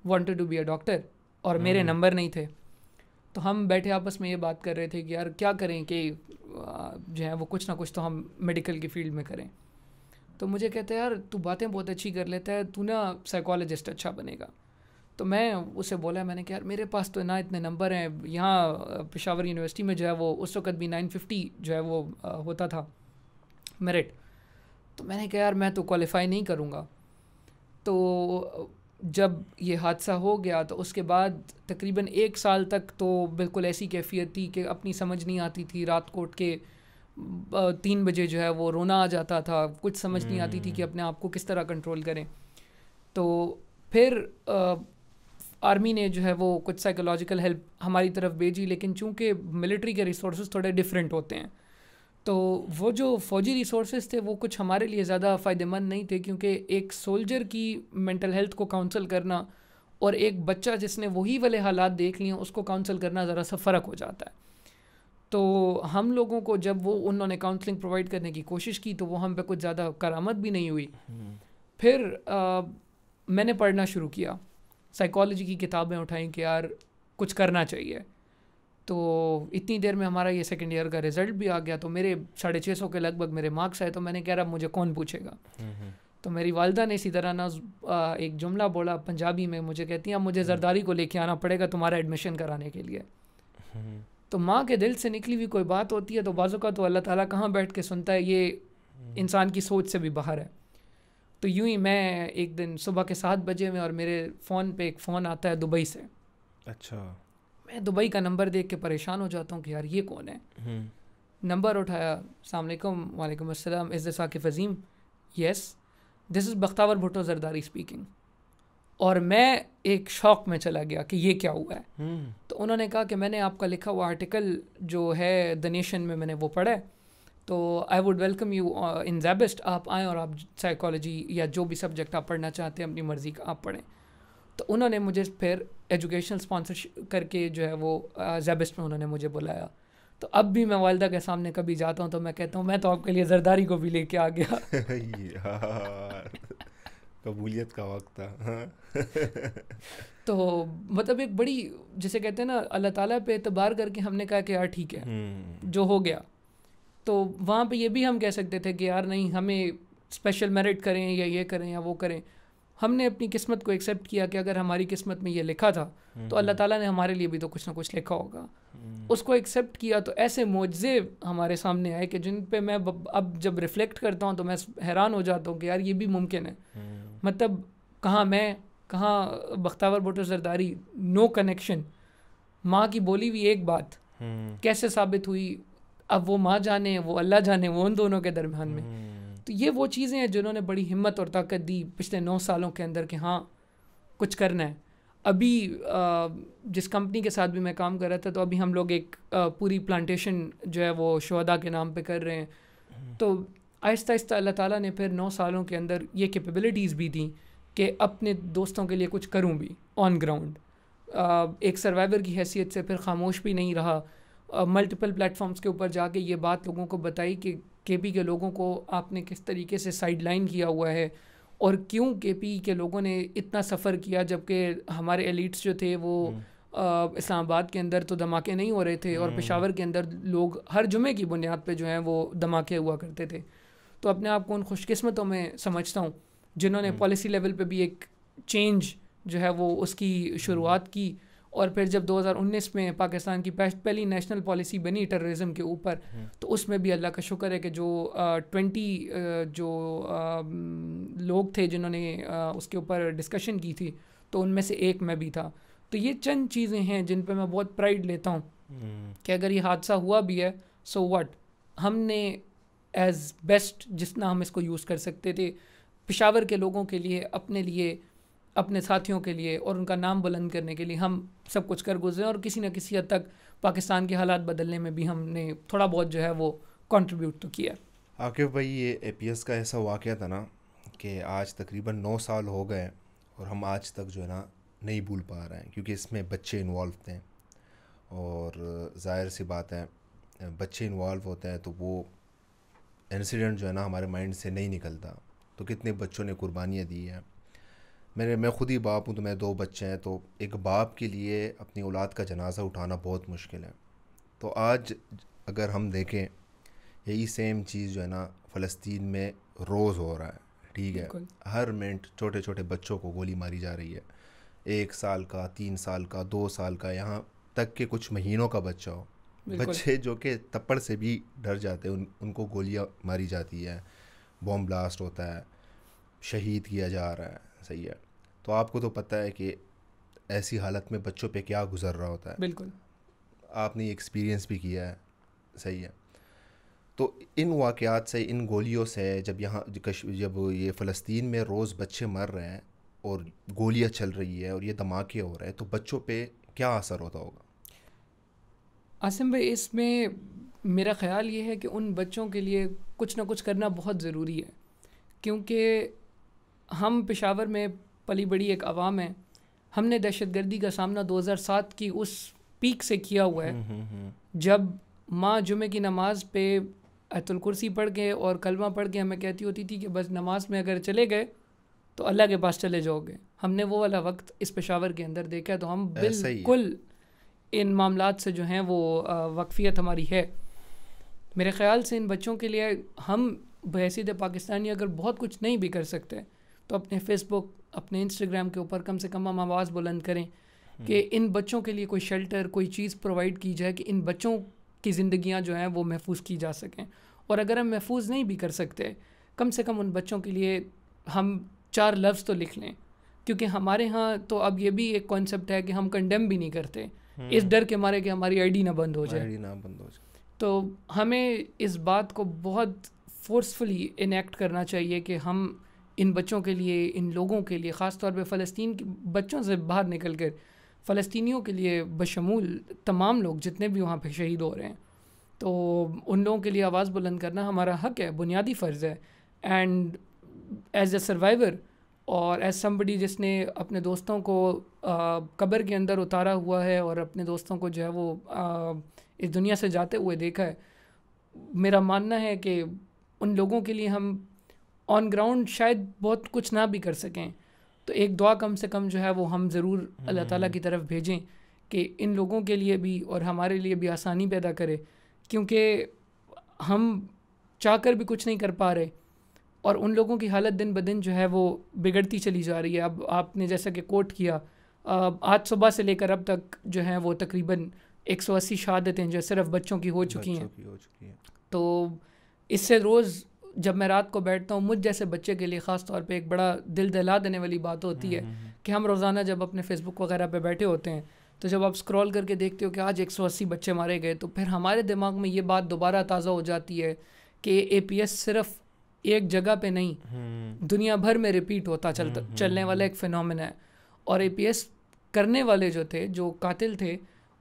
wanted to be a doctor اور میرے نمبر نہیں تھے. تو ہم بیٹھے آپس میں یہ بات کر رہے تھے کہ یار کیا کریں کہ جو ہے وہ کچھ نہ کچھ تو ہم میڈیکل کی فیلڈ میں کریں. تو مجھے کہتے ہیں یار تو باتیں بہت اچھی کر لیتا ہے, تو نا سائیکالوجسٹ اچھا بنے گا. تو میں اسے بولا, میں نے کہا یار میرے پاس تو نہ اتنے نمبر ہیں, یہاں پشاور یونیورسٹی میں جو ہے وہ اس وقت بھی 950 جو ہے وہ ہوتا تھا میرٹ. تو میں نے کہا یار میں تو کوالیفائی نہیں کروں گا. تو جب یہ حادثہ ہو گیا تو اس کے بعد تقریباً 1 سال تک تو بالکل ایسی کیفیت تھی کہ اپنی سمجھ نہیں آتی تھی. رات کوٹ کے 3 بجے جو ہے وہ رونا آ جاتا تھا, کچھ سمجھ نہیں آتی تھی کہ اپنے آپ کو کس طرح کنٹرول کریں. تو پھر آرمی نے جو ہے وہ کچھ سائیکولوجیکل ہیلپ ہماری طرف بھیجی, لیکن چونکہ ملٹری کے ریسورسز تھوڑے ڈفرینٹ ہوتے ہیں تو وہ جو فوجی ریسورسز تھے وہ کچھ ہمارے لیے زیادہ فائدہ مند نہیں تھے، کیونکہ ایک سولجر کی مینٹل ہیلتھ کو کاؤنسل کرنا اور ایک بچہ جس نے وہی والے حالات دیکھ لیے اس کو کاؤنسل کرنا ذرا سا فرق ہو جاتا ہے. تو ہم لوگوں کو جب انہوں نے کاؤنسلنگ پرووائڈ کرنے کی کوشش کی تو وہ ہم پہ کچھ زیادہ کرامت بھی نہیں ہوئی. پھر میں نے پڑھنا شروع کیا، سائیکالوجی کی کتابیں اٹھائیں کہ یار کچھ کرنا چاہیے. تو اتنی دیر میں ہمارا یہ سیکنڈ ایئر کا رزلٹ بھی آ گیا، تو میرے 650 کے لگ بھگ میرے مارکس آئے. تو میں نے کہہ رہا مجھے کون پوچھے گا. تو میری والدہ نے اسی طرح نا ایک جملہ بولا پنجابی میں، مجھے کہتی ہیں اب مجھے زرداری کو لے کے آنا پڑے گا تمہارا ایڈمیشن کرانے کے لیے. تو ماں کے دل سے نکلی ہوئی کوئی بات ہوتی ہے تو بازو کا تو اللہ تعالیٰ کہاں بیٹھ کے سنتا ہے، یہ انسان کی سوچ سے بھی باہر ہے. تو یوں ہی میں ایک دن صبح کے 7 بجے میں، اور میرے فون پہ ایک فون آتا ہے دبئی سے. اچھا. میں دبئی کا نمبر دیکھ کے پریشان ہو جاتا ہوں کہ یار یہ کون ہے. نمبر اٹھایا، السلام علیکم. وعلیکم السلام. از دس ثاقب عظیم؟ یس. دس از بختاور بھٹو زرداری اسپیکنگ. اور میں ایک شوق میں چلا گیا کہ یہ کیا ہوا ہے. تو انہوں نے کہا کہ میں نے آپ کا لکھا ہوا آرٹیکل جو ہے دا نیشن میں نے وہ پڑھا ہے، تو آئی ووڈ ویلکم یو ان زیبسٹ. آپ آئیں اور آپ سائیکالوجی یا جو بھی سبجیکٹ آپ پڑھنا چاہتے ہیں اپنی مرضی کا آپ پڑھیں. تو انہوں نے مجھے پھر ایجوکیشنل اسپانسر کر کے جو ہے وہ زیبسٹ میں انہوں نے مجھے بلایا. تو اب بھی میں والدہ کے سامنے کبھی جاتا ہوں تو میں کہتا ہوں میں تو آپ کے لیے زرداری کو بھی لے کے آ گیا. قبولیت کا وقت تھا. تو مطلب ایک بڑی جسے کہتے ہیں نا اللہ تعالیٰ پہ اعتبار کر کے ہم نے کہا کہ یار ٹھیک ہے جو ہو گیا. تو وہاں پہ یہ بھی ہم کہہ سکتے تھے کہ یار نہیں ہمیں اسپیشل میرٹ کریں یا یہ کریں یا وہ کریں. ہم نے اپنی قسمت کو ایکسیپٹ کیا کہ اگر ہماری قسمت میں یہ لکھا تھا تو اللہ تعالیٰ نے ہمارے لیے بھی تو کچھ نہ کچھ لکھا ہوگا. اس کو ایکسیپٹ کیا تو ایسے معجزے ہمارے سامنے آئے کہ جن پہ میں اب جب ریفلیکٹ کرتا ہوں تو میں حیران ہو جاتا ہوں کہ یار یہ بھی ممکن ہے. مطلب کہاں میں، کہاں بختاور بھٹو زرداری، نو کنیکشن. ماں کی بولی ہوئی ایک بات کیسے ثابت ہوئی، اب وہ ماں جانے وہ اللہ جانے، وہ ان دونوں کے درمیان میں. تو یہ وہ چیزیں ہیں جنہوں نے بڑی ہمت اور طاقت دی پچھلے 9 سالوں کے اندر کہ ہاں کچھ کرنا ہے. ابھی جس کمپنی کے ساتھ بھی میں کام کر رہا تھا تو ابھی ہم لوگ ایک پوری پلانٹیشن جو ہے وہ شہداء کے نام پہ کر رہے ہیں. تو آہستہ آہستہ اللہ تعالیٰ نے پھر 9 سالوں کے اندر یہ کیپیبلٹیز بھی دیں کہ اپنے دوستوں کے لیے کچھ کروں بھی آن گراؤنڈ. ایک سروائیور کی حیثیت سے پھر خاموش بھی نہیں رہا. ملٹیپل پلیٹ فارمز کے اوپر جا کے یہ بات لوگوں کو بتائی کہ کے پی کے لوگوں کو آپ نے کس طریقے سے سائڈ لائن کیا ہوا ہے اور کیوں کے پی کے لوگوں نے اتنا سفر کیا جبکہ ہمارے ایلیٹس جو تھے وہ اسلام آباد کے اندر تو دھماکے نہیں ہو رہے تھے اور پشاور کے اندر لوگ ہر جمعے کی بنیاد پہ جو ہیں وہ دھماکے ہوا کرتے تھے. تو اپنے آپ کو ان خوش قسمتوں میں سمجھتا ہوں جنہوں نے پالیسی لیول پہ بھی ایک چینج جو ہے وہ اس کی شروعات کی. اور پھر جب 2019 میں پاکستان کی پہلی نیشنل پالیسی بنی ٹیررزم کے اوپر تو اس میں بھی اللہ کا شکر ہے کہ جو 20 جو لوگ تھے جنہوں نے اس کے اوپر ڈسکشن کی تھی تو ان میں سے ایک میں بھی تھا. تو یہ چند چیزیں ہیں جن پہ میں بہت پرائڈ لیتا ہوں کہ اگر یہ حادثہ ہوا بھی ہے سو واٹ، ہم نے ایز بیسٹ جتنا ہم اس کو یوز کر سکتے تھے پشاور کے لوگوں کے لیے، اپنے لیے، اپنے ساتھیوں کے لیے اور ان کا نام بلند کرنے کے لیے ہم سب کچھ کر گزرے. اور کسی نہ کسی حد تک پاکستان کے حالات بدلنے میں بھی ہم نے تھوڑا بہت جو ہے وہ کنٹریبیوٹ تو کیا. عاقب بھائی یہ اے پی ایس کا ایسا واقعہ تھا نا کہ آج تقریباً 9 سال ہو گئے اور ہم آج تک جو ہے نا نہیں بھول پا رہے ہیں کیونکہ اس میں بچے انوالو تھے. اور ظاہر سی بات ہے بچے انوالو ہوتے ہیں تو وہ انسیڈنٹ جو ہے نا ہمارے مائنڈ سے نہیں نکلتا. تو کتنے بچوں نے قربانیاں دی ہیں. میں خود ہی باپ ہوں تو میں 2 بچے ہیں، تو ایک باپ کے لیے اپنی اولاد کا جنازہ اٹھانا بہت مشکل ہے. تو آج اگر ہم دیکھیں یہی سیم چیز جو ہے نا فلسطین میں روز ہو رہا ہے. ٹھیک ہے، ہر منٹ چھوٹے چھوٹے بچوں کو گولی ماری جا رہی ہے. 1 سال کا، 3 سال کا، 2 سال کا، یہاں تک کہ کچھ مہینوں کا بچہ ہو. بچے جو کہ تپڑ سے بھی ڈر جاتے ہیں ان کو گولیاں ماری جاتی ہے، بوم بلاسٹ ہوتا ہے، شہید کیا جا رہا ہے. صحیح ہے. تو آپ کو تو پتہ ہے کہ ایسی حالت میں بچوں پہ کیا گزر رہا ہوتا ہے. بالکل آپ نے یہ ایکسپیرینس بھی کیا ہے. صحیح ہے. تو ان واقعات سے، ان گولیوں سے جب یہ فلسطین میں روز بچے مر رہے ہیں اور گولیاں چل رہی ہے اور یہ دھماکے ہو رہے ہیں تو بچوں پہ کیا اثر ہوتا ہوگا؟ عاصم بھائی اس میں میرا خیال یہ ہے کہ ان بچوں کے لیے کچھ نہ کچھ کرنا بہت ضروری ہے، کیونکہ ہم پشاور میں پلی بڑی ایک عوام ہے. ہم نے دہشت گردی کا سامنا 2007 کی اس پیک سے کیا ہوا ہے جب ماں جمعے کی نماز پہ آیت الکرسی پڑھ کے اور کلمہ پڑھ کے ہمیں کہتی ہوتی تھی کہ بس نماز میں اگر چلے گئے تو اللہ کے پاس چلے جاؤ گے. ہم نے وہ والا وقت اس پشاور کے اندر دیکھا، تو ہم بالکل ان معاملات سے جو ہیں وہ واقفیت ہماری ہے. میرے خیال سے ان بچوں کے لیے ہم بحیثیت پاکستانی اگر بہت کچھ نہیں بھی کر سکتے تو اپنے فیس بک، اپنے انسٹاگرام کے اوپر کم سے کم ہم آواز بلند کریں کہ ان بچوں کے لیے کوئی شیلٹر، کوئی چیز پرووائڈ کی جائے کہ ان بچوں کی زندگیاں جو ہیں وہ محفوظ کی جا سکیں. اور اگر ہم محفوظ نہیں بھی کر سکتے، کم سے کم ان بچوں کے لیے ہم 4 لفظ تو لکھ لیں، کیونکہ ہمارے ہاں تو اب یہ بھی ایک کانسیپٹ ہے کہ ہم کنڈیم بھی نہیں کرتے اس ڈر کے مارے کہ ہماری آئی ڈی نہ بند ہو جائے. تو ہمیں اس بات کو بہت فورسفلی انیکٹ کرنا چاہیے کہ ہم ان بچوں کے لیے، ان لوگوں کے لیے، خاص طور پہ فلسطین کے بچوں سے باہر نکل کر فلسطینیوں کے لیے بشمول تمام لوگ جتنے بھی وہاں پہ شہید ہو رہے ہیں، تو ان لوگوں کے لیے آواز بلند کرنا ہمارا حق ہے، بنیادی فرض ہے. اینڈ ایز اے سروائیور اور ایز سمبڈی جس نے اپنے دوستوں کو قبر کے اندر اتارا ہوا ہے اور اپنے دوستوں کو جو ہے وہ اس دنیا سے جاتے ہوئے دیکھا ہے، میرا ماننا ہے کہ ان لوگوں کے لیے ہم آن گراؤنڈ شاید بہت کچھ نہ بھی کر سکیں، تو ایک دعا کم سے کم جو ہے وہ ہم ضرور اللہ تعالیٰ کی طرف بھیجیں کہ ان لوگوں کے لیے بھی اور ہمارے لیے بھی آسانی پیدا کرے، کیونکہ ہم چاہ کر بھی کچھ نہیں کر پا رہے اور ان لوگوں کی حالت دن بدن جو ہے وہ بگڑتی چلی جا رہی ہے. اب آپ نے جیسا کہ کوٹ کیا، آج صبح سے لے کر اب تک جو ہیں وہ تقریباً 180 شہادتیں جو صرف بچوں کی ہو چکی ہیں. تو اس سے روز جب میں رات کو بیٹھتا ہوں، مجھ جیسے بچے کے لیے خاص طور پہ ایک بڑا دل دہلا دینے والی بات ہوتی ہے کہ ہم روزانہ جب اپنے فیس بک وغیرہ پہ بیٹھے ہوتے ہیں تو جب آپ اسکرول کر کے دیکھتے ہو کہ آج 180 بچے مارے گئے، تو پھر ہمارے دماغ میں یہ بات دوبارہ تازہ ہو جاتی ہے کہ اے پی ایس صرف ایک جگہ پہ نہیں، دنیا بھر میں ریپیٹ ہوتا چلنے والا ایک فینومنا ہے. اور اے پی ایس کرنے والے جو تھے، جو قاتل تھے،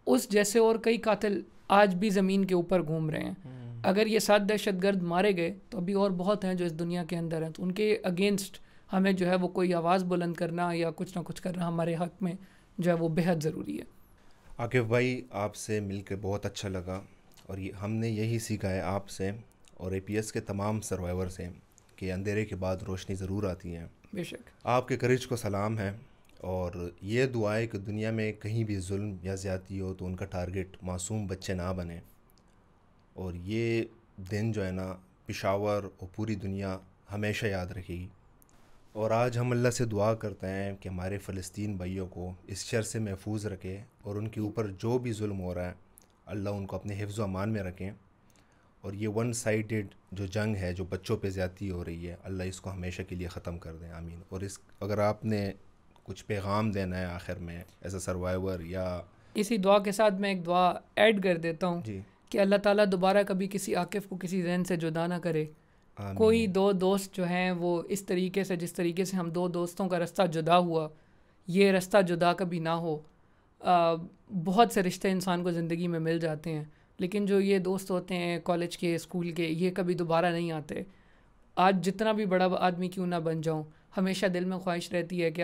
اس جیسے اور کئی قاتل آج بھی زمین کے اوپر گھوم رہے ہیں. اگر یہ 7 دہشت گرد مارے گئے تو ابھی اور بہت ہیں جو اس دنیا کے اندر ہیں، تو ان کے اگینسٹ ہمیں جو ہے وہ کوئی آواز بلند کرنا یا کچھ نہ کچھ کرنا ہمارے حق میں جو ہے وہ بہت ضروری ہے. عاقف بھائی، آپ سے مل کے بہت اچھا لگا، اور ہم نے یہی سیکھا ہے آپ سے اور اے پی ایس کے تمام سروائیور سے کہ اندھیرے کے بعد روشنی ضرور آتی ہے. بے شک. آپ کے کریج کو سلام ہے، اور یہ دعا ہے کہ دنیا میں کہیں بھی ظلم یا زیادتی ہو تو ان کا ٹارگٹ معصوم بچے نہ بنے. اور یہ دن جو ہے نا پشاور اور پوری دنیا ہمیشہ یاد رکھے گی. اور آج ہم اللہ سے دعا کرتے ہیں کہ ہمارے فلسطین بھائیوں کو اس شر سے محفوظ رکھے، اور ان کے اوپر جو بھی ظلم ہو رہا ہے اللہ ان کو اپنے حفظ و امان میں رکھیں. اور یہ ون سائیڈڈ جو جنگ ہے، جو بچوں پہ زیادتی ہو رہی ہے، اللہ اس کو ہمیشہ کے لیے ختم کر دیں، آمین. اور اگر آپ نے کچھ پیغام دینا ہے آخر میں ایز اے سروائیور، یا اسی دعا کے ساتھ میں ایک دعا ایڈ کر دیتا ہوں جی، کہ اللہ تعالیٰ دوبارہ کبھی کسی عاقف کو کسی ذہن سے جدا نہ کرے. کوئی 2 دوست جو ہیں وہ اس طریقے سے، جس طریقے سے ہم 2 دوستوں کا رستہ جدا ہوا، یہ رستہ جدا کبھی نہ ہو. بہت سے رشتے انسان کو زندگی میں مل جاتے ہیں، لیکن جو یہ دوست ہوتے ہیں کالج کے، اسکول کے، یہ کبھی دوبارہ نہیں آتے. آج جتنا بھی بڑا آدمی کیوں نہ بن جاؤں، ہمیشہ دل میں خواہش رہتی ہے کہ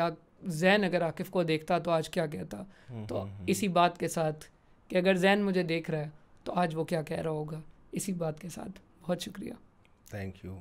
زین اگر عاقف کو دیکھتا تو آج کیا کہتا. تو اسی بات کے ساتھ کہ اگر زین مجھے دیکھ رہا ہے تو آج وہ کیا کہہ رہا ہوگا، اسی بات کے ساتھ بہت شکریہ. Thank you.